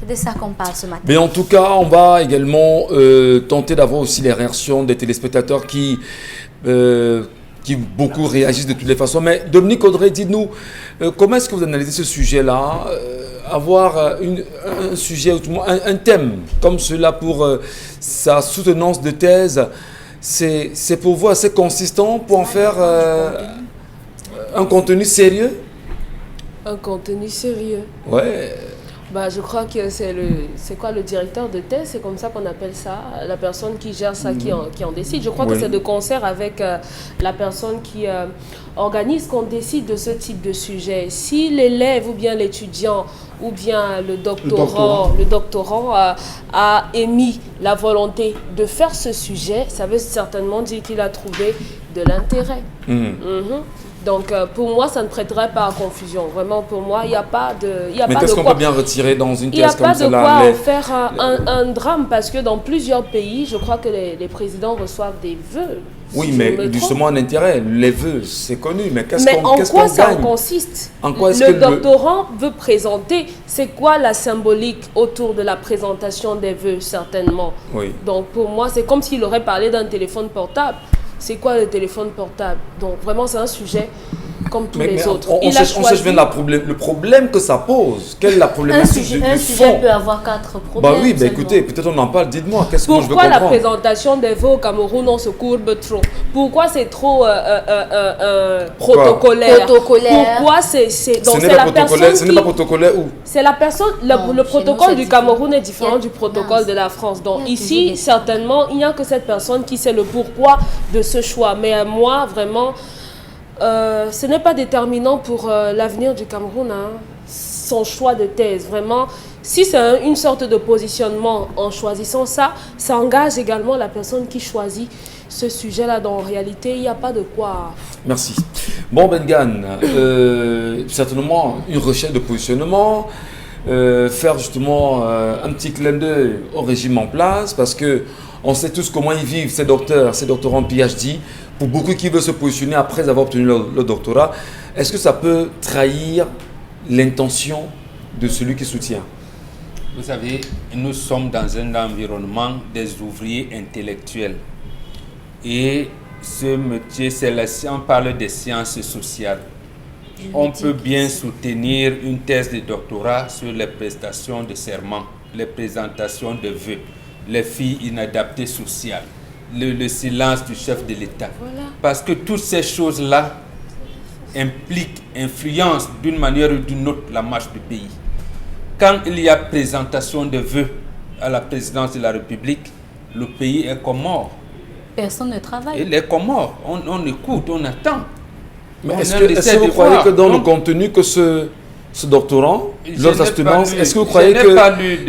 C'est de ça qu'on parle ce matin. Mais en tout cas, on va également tenter d'avoir aussi les réactions des téléspectateurs qui beaucoup réagissent de toutes les façons. Mais Dominique Audrey, dites-nous, comment est-ce que vous analysez ce sujet-là? Avoir un sujet, un thème comme cela pour sa soutenance de thèse, c'est pour vous assez consistant pour en faire un contenu sérieux? Un contenu sérieux. Ouais. Bah, je crois que c'est quoi le directeur de thèse, c'est comme ça qu'on appelle ça, la personne qui gère ça, qui en décide. Je crois que c'est de concert avec la personne qui organise qu'on décide de ce type de sujet. Si l'élève ou bien l'étudiant ou bien le doctorant a émis la volonté de faire ce sujet, ça veut certainement dire qu'il a trouvé de l'intérêt. Donc, pour moi, ça ne prêterait pas à confusion. Vraiment, pour moi, il n'y a pas de... Mais qu'est-ce qu'on peut bien retirer dans une thèse comme celle-là? Il n'y a pas de quoi en faire un drame, parce que dans plusieurs pays, je crois que les présidents reçoivent des vœux. Oui, mais justement, un intérêt, les vœux, c'est connu. Mais en quoi ça consiste? En quoi est-ce le doctorant veut présenter, c'est quoi la symbolique autour de la présentation des vœux, certainement. Oui. Donc, pour moi, c'est comme s'il aurait parlé d'un téléphone portable. C'est quoi le téléphone portable? Donc, vraiment, c'est un sujet comme tous les autres. On sait bien le problème que ça pose. Quelle est la problématique un sujet peut avoir 4 problèmes. Bah oui, bah écoutez, peut-être on en parle. Dites-moi, qu'est-ce que je veux comprendre? comprendre? Pourquoi la présentation des vœux au Cameroun, on se courbe trop? Pourquoi c'est trop protocolaire? Pourquoi ce n'est pas protocolaire où? C'est la personne. Le protocole du Cameroun est différent du protocole de la France. Donc ici, certainement, il n'y a que cette personne qui sait le pourquoi de ce choix. Mais moi, vraiment, ce n'est pas déterminant pour l'avenir du Cameroun, son choix de thèse. Vraiment, si c'est une sorte de positionnement en choisissant ça, ça engage également la personne qui choisit ce sujet-là. Donc en réalité, il n'y a pas de quoi... Merci. Bon, Bengan, certainement une recherche de positionnement, faire justement un petit clin d'œil au régime en place, parce que on sait tous comment ils vivent, ces doctorants PhD. Pour beaucoup qui veulent se positionner après avoir obtenu le doctorat, est-ce que ça peut trahir l'intention de celui qui soutient? Vous savez, nous sommes dans un environnement des ouvriers intellectuels. Et ce métier, on parle des sciences sociales. On peut bien soutenir une thèse de doctorat sur les prestations de serment, les présentations de vœux, les filles inadaptées sociales, le silence du chef de l'État. Voilà. Parce que toutes ces choses-là influencent d'une manière ou d'une autre la marche du pays. Quand il y a présentation de vœux à la présidence de la République, le pays est comme mort. Personne ne travaille. Il est comme mort. On écoute, on attend. Mais est-ce que vous croyez que dans le contenu que ce doctorant, leurs astuces, est-ce que vous croyez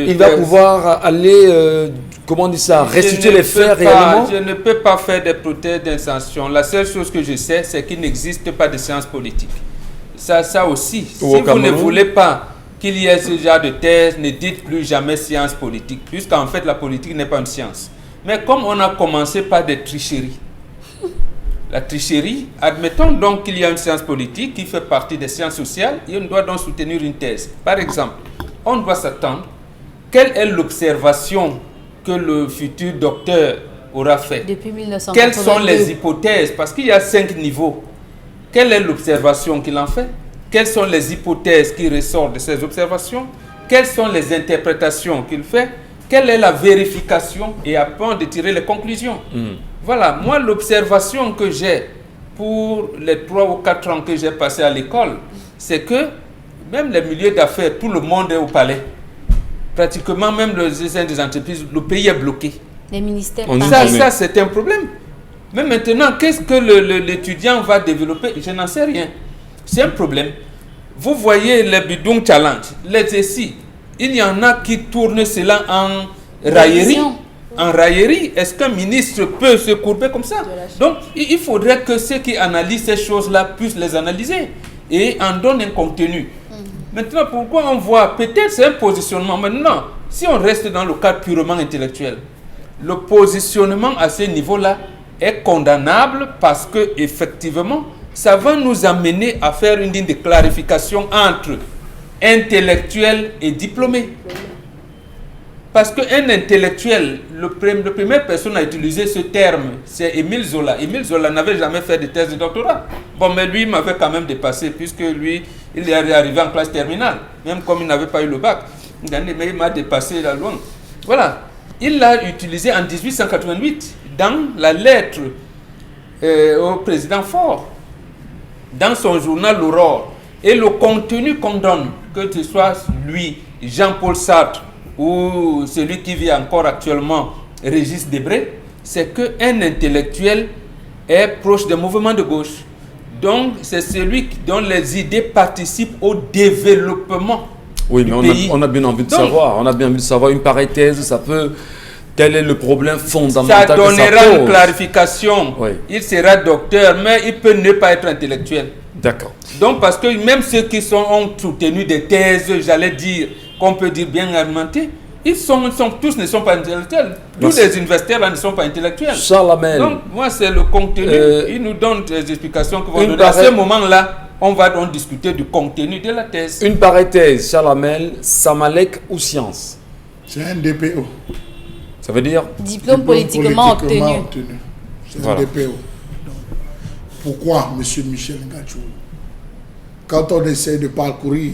qu'il va pouvoir aller, comment on dit ça, restituer les faits réellement? Je ne peux pas faire des prothèses d'intention. La seule chose que je sais, c'est qu'il n'existe pas de science politique. Ça aussi. Si vous ne voulez pas qu'il y ait ce genre de thèse, ne dites plus jamais science politique, puisqu'en fait la politique n'est pas une science. Mais comme on a commencé par des tricheries, la tricherie, admettons donc qu'il y a une science politique qui fait partie des sciences sociales et on doit donc soutenir une thèse. Par exemple, on doit s'attendre, quelle est l'observation que le futur docteur aura fait? Depuis 1982. Quelles sont les hypothèses? Parce qu'il y a 5 niveaux. Quelle est l'observation qu'il en fait? Quelles sont les hypothèses qui ressortent de ces observations? quelles sont les interprétations qu'il fait, quelle est la vérification, et après de tirer les conclusions. Voilà, moi l'observation que j'ai pour les 3 ou 4 ans que j'ai passé à l'école, c'est que même les milieux d'affaires, tout le monde est au palais. Pratiquement même les entreprises, le pays est bloqué. Les ministères. Ça c'est un problème. Mais maintenant, qu'est-ce que l'étudiant va développer? Je n'en sais rien. C'est un problème. Vous voyez les bidons challenge, les essais. Il y en a qui tournent cela en raillerie. En raillerie, est-ce qu'un ministre peut se courber comme ça? Donc, il faudrait que ceux qui analysent ces choses-là puissent les analyser et en donnent un contenu. Maintenant, pourquoi on voit, peut-être c'est un positionnement. Maintenant, si on reste dans le cadre purement intellectuel, le positionnement à ce niveau-là est condamnable parce que effectivement, ça va nous amener à faire une ligne de clarification entre intellectuel et diplômé. Parce qu'un intellectuel, le première personne à utiliser ce terme, c'est Émile Zola. Émile Zola n'avait jamais fait de thèse de doctorat. Bon, mais lui m'avait quand même dépassé, puisque lui, il est arrivé en classe terminale, même comme il n'avait pas eu le bac. Mais il m'a dépassé là loin. Voilà. Il l'a utilisé en 1888 dans la lettre au président Faure, dans son journal L'Aurore. Et le contenu qu'on donne, que ce soit lui, Jean-Paul Sartre, ou celui qui vit encore actuellement, Régis Debray, c'est qu'un intellectuel est proche des mouvements de gauche. Donc, c'est celui dont les idées participent au développement du pays. On a bien envie de savoir. On a bien envie de savoir une pareille thèse, ça peut... Quel est le problème fondamental ça donnera que ça pose? Une clarification. Oui. Il sera docteur, mais il peut ne pas être intellectuel. D'accord. Donc, parce que même ceux qui ont soutenu des thèses, j'allais dire, qu'on peut dire bien argumentées, tous ne sont pas intellectuels. Tous les universitaires là ne sont pas intellectuels. Charles Hamel. Donc, moi, c'est le contenu. Ils nous donnent des explications que vont donner. À ce moment-là, on va donc discuter du contenu de la thèse. Une pareille thèse, Charles Hamel, Samalek ou science? C'est un DPO. Ça veut dire diplôme politiquement obtenu. C'est un DPO. Pourquoi, M. Michel Ngachou, quand on essaie de parcourir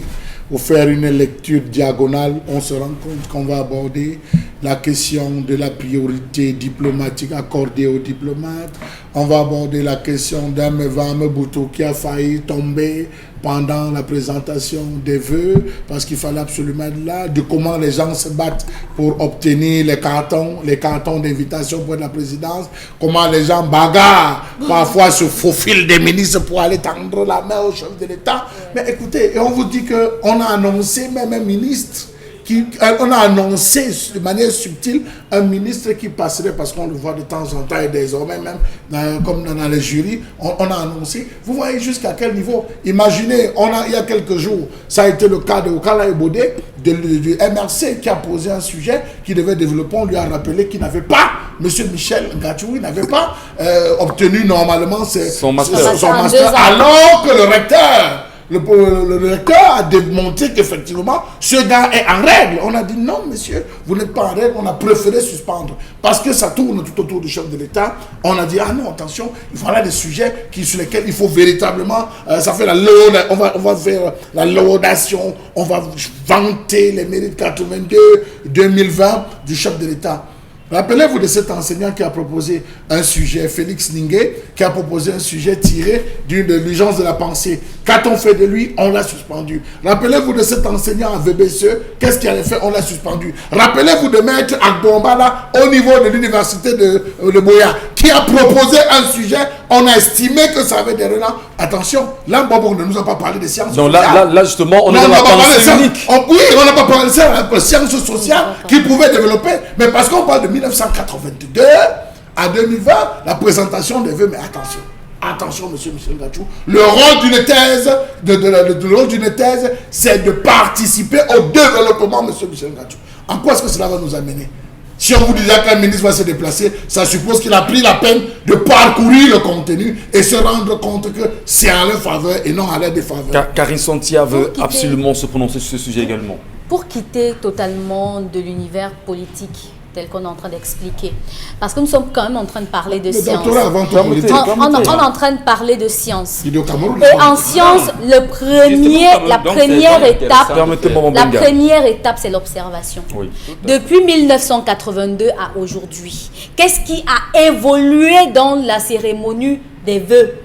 ou faire une lecture diagonale, on se rend compte qu'on va aborder la question de la priorité diplomatique accordée aux diplomates. On va aborder la question d'Amevame Boutou qui a failli tomber pendant la présentation des vœux parce qu'il fallait absolument être là, de comment les gens se battent pour obtenir les cartons d'invitation pour la présidence, comment les gens bagarrent, parfois se faufilent des ministres pour aller tendre la main au chef de l'État. Mais écoutez, et on vous dit qu'on a annoncé même un ministre on a annoncé de manière subtile un ministre qui passerait, parce qu'on le voit de temps en temps et désormais même comme dans les jurys, on a annoncé. Vous voyez jusqu'à quel niveau? Imaginez, il y a quelques jours, ça a été le cas de Okala Ebode du MRC qui a posé un sujet qui devait développer. On lui a rappelé qu'il n'avait pas, M. Michel Ngachou, n'avait pas obtenu normalement son master, alors que le recteur le recteur a démontré qu'effectivement ce gars est en règle. On a dit non monsieur, vous n'êtes pas en règle, on a préféré suspendre parce que ça tourne tout autour du chef de l'État. On a dit ah non, attention, voilà des sujets sur lesquels il faut véritablement ça fait on va faire la laudation, on va vanter les mérites 82-2020 du chef de l'État. Rappelez-vous de cet enseignant qui a proposé un sujet, Félix Ningué, qui a proposé un sujet tiré de l'urgence de la pensée. Qu'a-t-on fait de lui? On l'a suspendu. Rappelez-vous de cet enseignant à VBCE, qu'est-ce qu'il avait fait? On l'a suspendu. Rappelez-vous de Maître Agbombala au niveau de l'université de Boya, qui a proposé un sujet, on a estimé que ça avait des relents. Attention, là, Bobo ne nous a pas parlé de sciences sociales. Là, justement, on est dans la pensée unique. Oui, on n'a pas parlé de sciences sociales qui pouvaient développer, mais parce qu'on parle de 1982 à 2020, la présentation des vœux, mais attention, monsieur Michel Ngachou, le rôle d'une thèse, c'est de participer au développement, monsieur Michel Ngachou. En quoi est-ce que cela va nous amener? Si on vous disait qu'un ministre va se déplacer, ça suppose qu'il a pris la peine de parcourir le contenu et se rendre compte que c'est à leur faveur et non à leur défaveur. Karine Santia veut absolument se prononcer sur ce sujet également. Pour quitter totalement de l'univers politique, tel qu'on est en train d'expliquer. Parce que nous sommes quand même en train de parler de Le science. doctorat avant tout politique. On est en train de parler de science. Il est au Cameroun. Et en science, la première étape, c'est l'observation. Oui. Depuis 1982 à aujourd'hui, qu'est-ce qui a évolué dans la cérémonie des vœux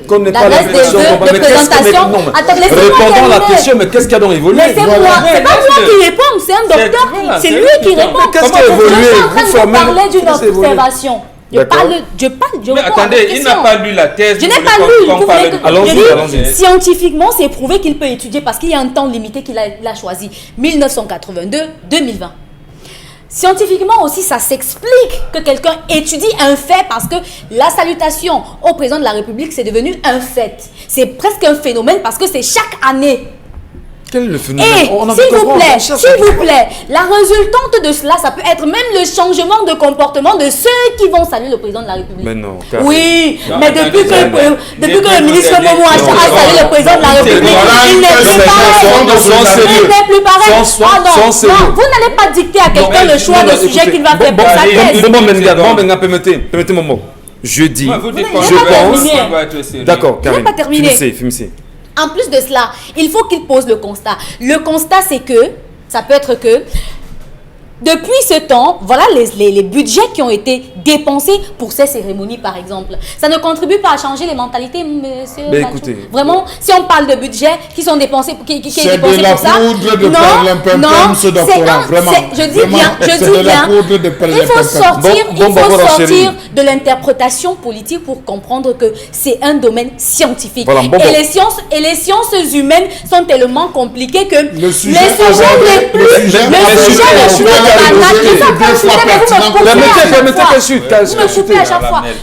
Qu'on n'est pas l'impression qu'on va... de présentation. Répondons à la question, mais qu'est-ce qui a donc évolué? Laissez-moi, c'est pas moi qui réponds, c'est un docteur, c'est lui qui répond. Qu'est-ce qui a évolué? Je suis en train de parler d'une observation. Je mais attendez, il n'a pas lu la thèse. Je n'ai pas lu. Allons-y. Scientifiquement, c'est prouvé qu'il peut étudier parce qu'il y a un temps limité qu'il a choisi. 1982-2020. Scientifiquement aussi, ça s'explique que quelqu'un étudie un fait parce que la salutation au président de la République, c'est devenu un fait. C'est presque un phénomène parce que c'est chaque année. Quel est le phénomène? Et s'il vous plaît, la résultante de cela, ça peut être même le changement de comportement de ceux qui vont saluer le président de la République. Mais non. Oui, mais depuis que le ministre Momo a salué le président de la République, il n'est plus pareil. Non, vous n'allez pas dicter à quelqu'un le choix de sujet qu'il va faire pour sa thèse. Permettez-moi un mot. Je dis, je pense... D'accord, Karine, finissez. En plus de cela, il faut qu'il pose le constat. Le constat, c'est que, ça peut être que, depuis ce temps, voilà les budgets qui ont été dépensés pour ces cérémonies, par exemple. Ça ne contribue pas à changer les mentalités, monsieur. Mais écoutez, vraiment, si on parle de budget qui sont dépensés, qui est dépensé pour ça. C'est de la poudre de perlimpinpin, ce doctorat, vraiment. Je dis bien, il faut sortir de l'interprétation politique pour comprendre que c'est un domaine scientifique. Voilà, et les sciences humaines sont tellement compliquées que les sujets les plus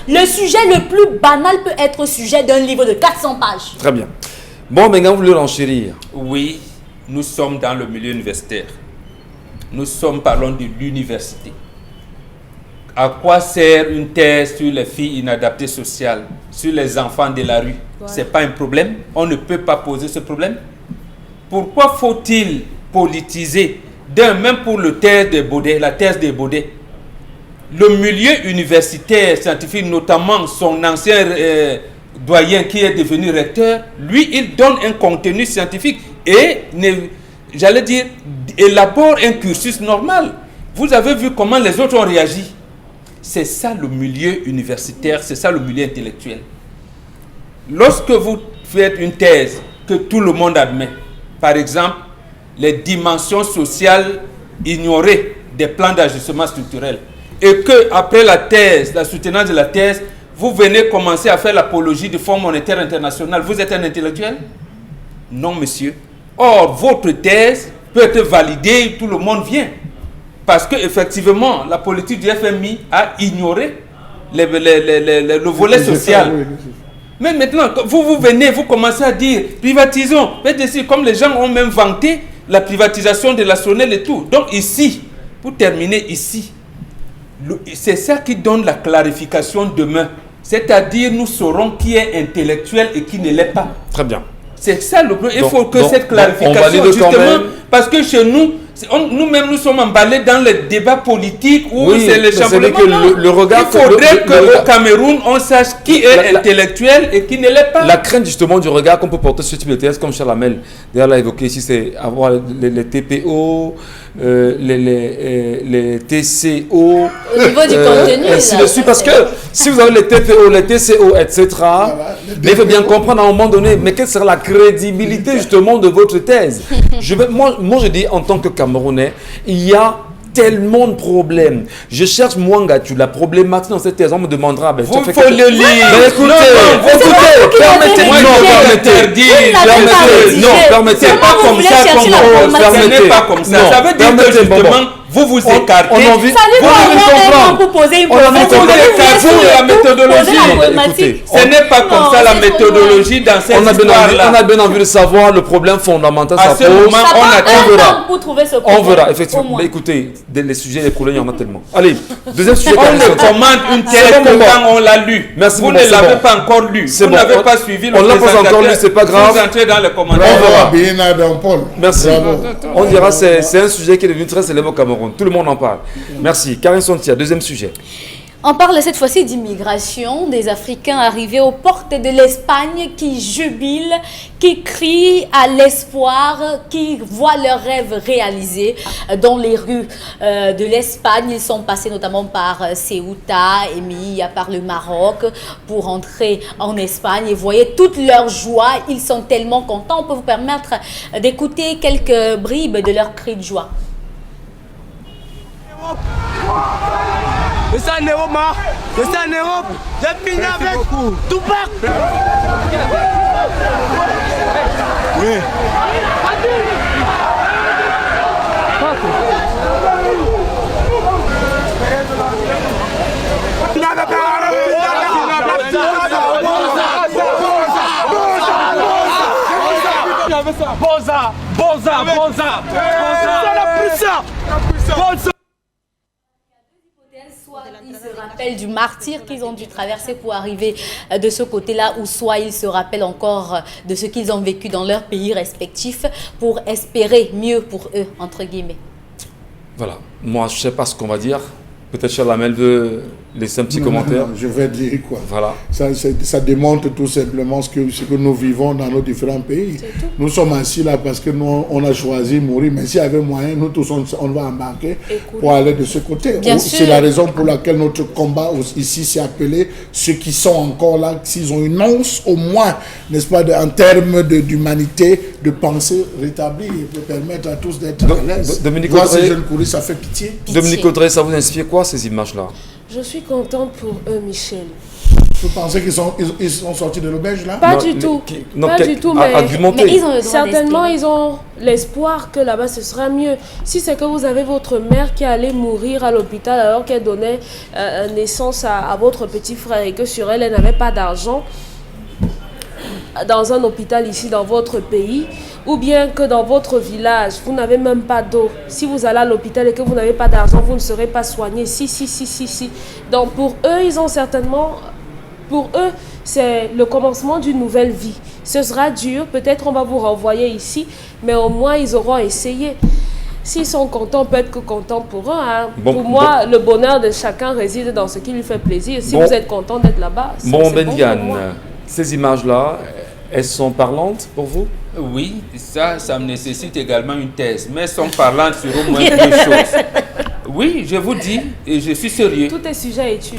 le sujet le plus banal peut être sujet d'un livre de 400 pages. Très bien. Bon, maintenant, vous voulez renchérir? Oui, nous sommes dans le milieu universitaire. Parlons de l'université. À quoi sert une thèse sur les filles inadaptées sociales, sur les enfants de la rue? Ouais. Ce n'est pas un problème. On ne peut pas poser ce problème. Pourquoi faut-il politiser même pour la thèse des Baudets? Le milieu universitaire scientifique, notamment son ancien doyen qui est devenu recteur, lui, il donne un contenu scientifique et, j'allais dire, élabore un cursus normal. Vous avez vu comment les autres ont réagi. C'est ça le milieu universitaire, c'est ça le milieu intellectuel. Lorsque vous faites une thèse que tout le monde admet, par exemple, les dimensions sociales ignorées des plans d'ajustement structurel, et que après la thèse, la soutenance de la thèse, vous venez commencer à faire l'apologie du Fonds monétaire international, vous êtes un intellectuel? Non, monsieur. Or, votre thèse peut être validée, tout le monde vient. Parce qu'effectivement, la politique du FMI a ignoré le volet social. Mais maintenant, vous venez, vous commencez à dire, privatisons. Comme les gens ont même vanté la privatisation de la Sonel et tout. Donc ici, pour terminer ici, c'est ça qui donne la clarification demain. C'est-à-dire, nous saurons qui est intellectuel et qui ne l'est pas. Très bien. C'est ça le problème. Il faut que cette clarification, justement, parce que chez nous, nous-mêmes, nous sommes emballés dans les débats politiques où c'est le chamboulement. Il faudrait qu'au Cameroun, on sache qui est intellectuel et qui ne l'est pas. La crainte justement du regard qu'on peut porter sur ce type de thèse, comme Charles Hamel d'ailleurs l'a évoqué ici, c'est avoir les TPO, les TCO. Au niveau du contenu. Ainsi de suite, parce que si vous avez les TPO, les TCO, etc., mais il faut bien comprendre à un moment donné, mais quelle sera la crédibilité justement de votre thèse? Moi, je dis en tant que Camerounais, il y a tellement de problèmes. Je cherche Mwangachu, la problématique dans cette thèse. On me demandera. Il faut le lire. Mais écoutez, permettez-moi. Non, permettez. C'est pas comme ça. Ça veut dire que justement, vous vous écartez. On a envie, Salut, vous avez envie de comprendre. pour poser une On a envie de Vous comprendre. écartez la méthodologie. Écoutez, Ce n'est pas comme ça la méthodologie dans cette on a histoire-là. bien envie de savoir le problème fondamental. À Ça ce pose. moment, Ça on prend a un verra. temps pour trouver ce problème. On verra, au effectivement. moins. Mais écoutez, les sujets, les problèmes, il y en a tellement. Allez, deuxième sujet. On Karine ne Santia. commande une C'est telle bon, que bon. quand on l'a lu. Merci Vous beaucoup, ne c'est l'avez bon. pas encore lu. C'est Vous bon. n'avez pas suivi le On l'a pas présentateur. encore lu, c'est pas grave. Vous entrez dans le commentaire. verra. Bien Adam Paul. Merci. Bravo. On dira que c'est un sujet qui est devenu très célèbre au Cameroun. Tout le monde en parle. Merci. Karine Santia, deuxième sujet. On parle cette fois-ci d'immigration, des Africains arrivés aux portes de l'Espagne qui jubilent, qui crient à l'espoir, qui voient leurs rêves réalisés dans les rues de l'Espagne. Ils sont passés notamment par Ceuta, Melilla, par le Maroc pour entrer en Espagne et voyez toute leur joie. Ils sont tellement contents. On peut vous permettre d'écouter quelques bribes de leurs cris de joie. Je suis en Europe, je suis en Europe, j'ai fini avec Tupac. Oui. Bonza, Bonza, Bonza, Bonza. Soit ils se rappellent du martyre qu'ils ont dû traverser pour arriver de ce côté-là, ou soit ils se rappellent encore de ce qu'ils ont vécu dans leur pays respectif pour espérer mieux pour eux, entre guillemets. Voilà. Moi, je ne sais pas ce qu'on va dire. Peut-être Chalamel veut laisser un petit commentaire. Non, je vais dire quoi. Voilà. Ça démontre tout simplement ce que nous vivons dans nos différents pays. Nous sommes assis là parce que nous, on a choisi de mourir. Mais s'il y avait moyen, nous tous, on va embarquer pour aller de ce côté. C'est la raison pour laquelle notre combat ici s'est appelé ceux qui sont encore là, s'ils ont une once au moins, n'est-ce pas, en termes d'humanité, de pensée rétablie et de permettre à tous d'être à l'aise. Dominique Voir Audrey, ces jeunes courir, ça fait pitié. Dominique Audrey, ça vous inspire quoi ces images-là? Je suis contente pour eux, Michel. Vous pensez qu'ils sont sortis de l'auberge là? Pas Non, du tout. non, Pas du tout, mais argumentez. Mais ils ont le droit certainement, d'espérer. ils ont l'espoir que là-bas, ce sera mieux. Si c'est que vous avez votre mère qui allait mourir à l'hôpital alors qu'elle donnait naissance à votre petit frère et que sur elle, elle n'avait pas d'argent dans un hôpital ici dans votre pays, ou bien que dans votre village, vous n'avez même pas d'eau. Si vous allez à l'hôpital et que vous n'avez pas d'argent, vous ne serez pas soigné. Si. Donc pour eux, ils ont certainement... Pour eux, c'est le commencement d'une nouvelle vie. Ce sera dur, peut-être on va vous renvoyer ici, mais au moins ils auront essayé. S'ils sont contents, on peut être que content pour eux. Hein. Bon, pour moi, le bonheur de chacun réside dans ce qui lui fait plaisir. Si Bon. vous êtes content d'être là-bas, c'est Bon, bon pour Bengan, moi. ces images-là, elles sont parlantes pour vous? Oui, ça me nécessite également une thèse, mais sont parlantes sur au moins deux choses. Oui, je vous dis, et je suis sérieux. Tout est sujet à étude.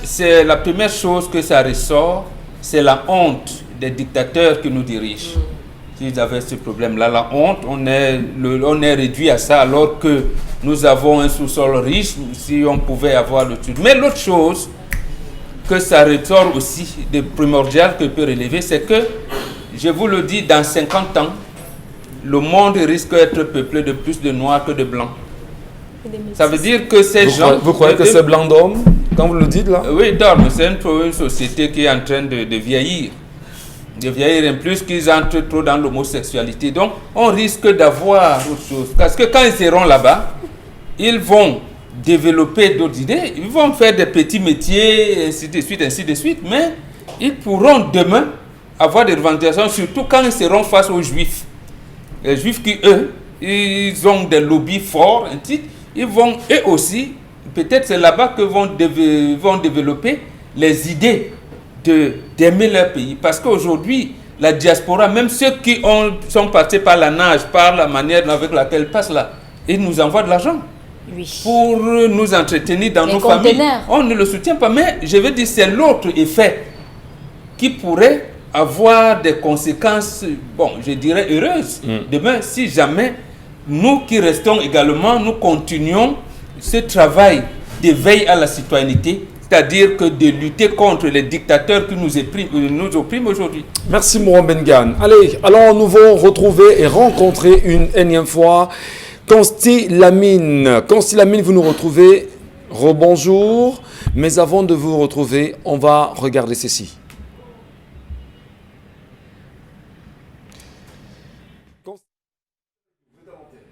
C'est la première chose que ça ressort, c'est la honte des dictateurs qui nous dirigent. S'ils avaient ce problème-là, la honte, on est réduit à ça alors que nous avons un sous-sol riche, si on pouvait avoir le truc. Mais l'autre chose que ça ressort aussi de primordial que peut relever, c'est que, je vous le dis, dans 50 ans, le monde risque d'être peuplé de plus de noirs que de blancs. Ça veut dire que ces gens... Vous croyez que c'est blanc d'homme quand vous le dites là? Oui, d'homme. C'est une société qui est en train de vieillir. De vieillir en plus qu'ils entrent trop dans l'homosexualité. Donc, on risque d'avoir autre chose. Parce que quand ils seront là-bas, ils vont développer d'autres idées. Ils vont faire des petits métiers, ainsi de suite. Mais ils pourront demain avoir des revendications, surtout quand ils seront face aux Juifs. Les Juifs qui, eux, ils ont des lobbies forts, ils vont, eux aussi, peut-être c'est là-bas que vont développer les idées d'aimer leur pays. Parce qu'aujourd'hui, la diaspora, même ceux qui sont passés par la nage, par la manière avec laquelle ils passent là, ils nous envoient de l'argent. Oui. Pour nous entretenir dans nos familles. On ne le soutient pas, mais je veux dire, c'est l'autre effet qui pourrait avoir des conséquences, bon, je dirais heureuses. Demain, si jamais nous qui restons également, nous continuons ce travail d'éveil à la citoyenneté, c'est-à-dire que de lutter contre les dictateurs qui nous oppriment aujourd'hui. Merci Mourad Bengan. Allez, allons à nouveau retrouver et rencontrer une énième fois Consti Lamine, vous nous retrouvez. Rebonjour. Mais avant de vous retrouver, on va regarder ceci.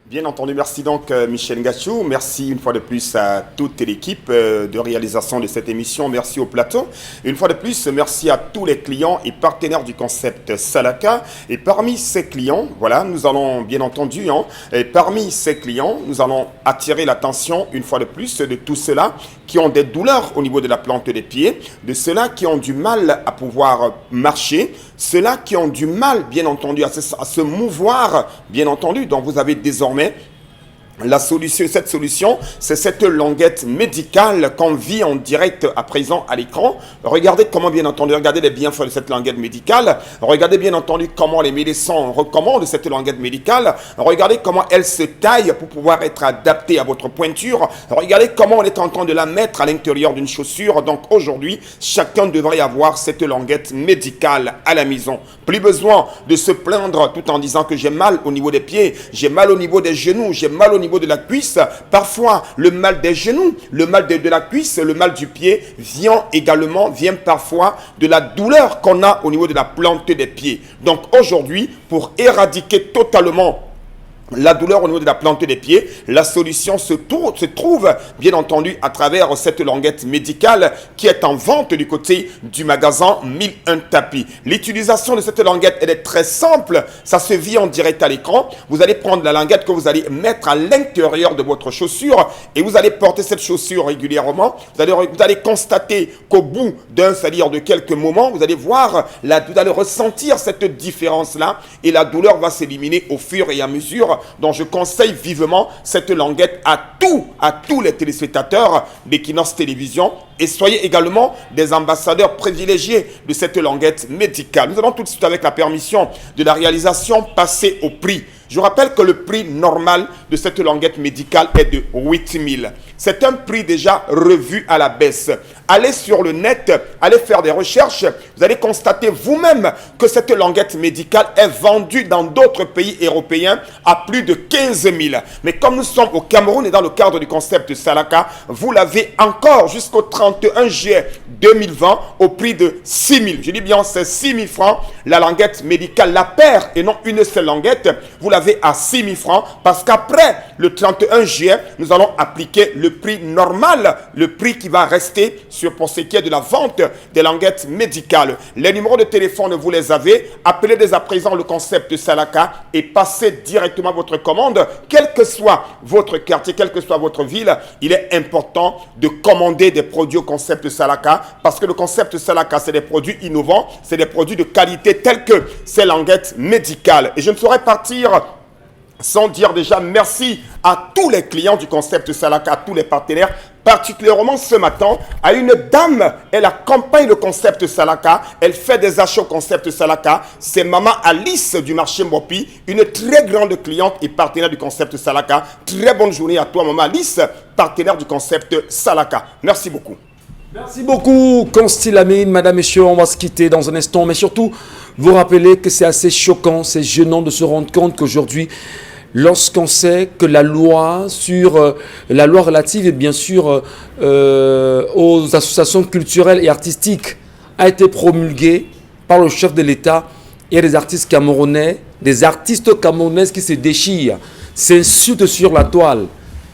Bien entendu, merci donc Michel Ngachou, merci une fois de plus à toute l'équipe de réalisation de cette émission, merci au plateau. Une fois de plus, merci à tous les clients et partenaires du concept Salaka. Et parmi ces clients, voilà, nous allons bien entendu, parmi ces clients, nous allons attirer l'attention une fois de plus de tous ceux-là qui ont des douleurs au niveau de la plante des pieds, de ceux-là qui ont du mal à pouvoir marcher, ceux-là qui ont du mal, bien entendu, à se mouvoir, bien entendu, donc vous avez désormais cette solution, c'est cette languette médicale qu'on vit en direct à présent à l'écran. Regardez comment, bien entendu, regardez les bienfaits de cette languette médicale. Regardez bien entendu comment les médecins recommandent cette languette médicale. Regardez comment elle se taille pour pouvoir être adaptée à votre pointure. Regardez comment on est en train de la mettre à l'intérieur d'une chaussure. Donc aujourd'hui, chacun devrait avoir cette languette médicale à la maison. Plus besoin de se plaindre tout en disant que j'ai mal au niveau des pieds, j'ai mal au niveau des genoux, j'ai mal au niveau de la cuisse. Parfois, le mal des genoux, le mal de la cuisse, le mal du pied vient parfois de la douleur qu'on a au niveau de la plante des pieds. Donc aujourd'hui, pour éradiquer totalement la douleur au niveau de la plante des pieds, la solution se trouve bien entendu à travers cette languette médicale qui est en vente du côté du magasin 1001 tapis. L'utilisation de cette languette, elle est très simple, ça se vit en direct à l'écran. Vous allez prendre la languette que vous allez mettre à l'intérieur de votre chaussure et vous allez porter cette chaussure régulièrement. Vous allez constater qu'au bout c'est-à-dire de quelques moments, vous allez voir, vous allez ressentir cette différence-là et la douleur va s'éliminer au fur et à mesure. Donc je conseille vivement cette languette à tous les téléspectateurs d'Equinox Télévision et soyez également des ambassadeurs privilégiés de cette languette médicale. Nous allons tout de suite, avec la permission de la réalisation, passer au prix. Je rappelle que le prix normal de cette languette médicale est de 8 000. C'est un prix déjà revu à la baisse. Allez sur le net, allez faire des recherches. Vous allez constater vous-même que cette languette médicale est vendue dans d'autres pays européens à plus de 15 000. Mais comme nous sommes au Cameroun et dans le cadre du concept Salaka, vous l'avez encore jusqu'au 31 juillet 2020 au prix de 6 000. Je dis bien, c'est 6 000 francs. La languette médicale, la paire et non une seule languette, vous l'avez à 6 000 francs parce qu'après le 31 juillet, nous allons appliquer le prix normal, le prix qui va rester pour ce qui est de la vente des languettes médicales. Les numéros de téléphone, vous les avez. Appelez dès à présent le concept Salaka et passez directement votre commande. Quel que soit votre quartier, quelle que soit votre ville, il est important de commander des produits au concept Salaka parce que le concept Salaka, c'est des produits innovants, c'est des produits de qualité tels que ces languettes médicales. Et je ne saurais partir sans dire déjà merci à tous les clients du concept Salaka, à tous les partenaires, particulièrement ce matin, à une dame, elle accompagne le concept Salaka, elle fait des achats au concept Salaka, c'est Maman Alice du marché Mopi, une très grande cliente et partenaire du concept Salaka. Très bonne journée à toi Maman Alice, partenaire du concept Salaka. Merci beaucoup. Merci beaucoup, Consti Lamine. Madame, messieurs, on va se quitter dans un instant, mais surtout, vous rappelez que c'est assez choquant, c'est gênant de se rendre compte qu'aujourd'hui, lorsqu'on sait que la loi relative, et bien sûr, aux associations culturelles et artistiques a été promulguée par le chef de l'État, il y a des artistes camerounais, des artistes camerounaises qui se déchirent, s'insultent sur la toile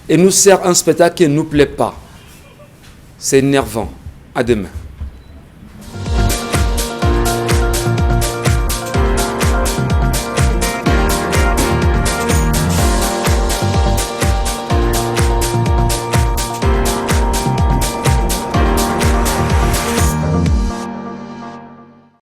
et nous servent un spectacle qui ne nous plaît pas. C'est énervant. À demain.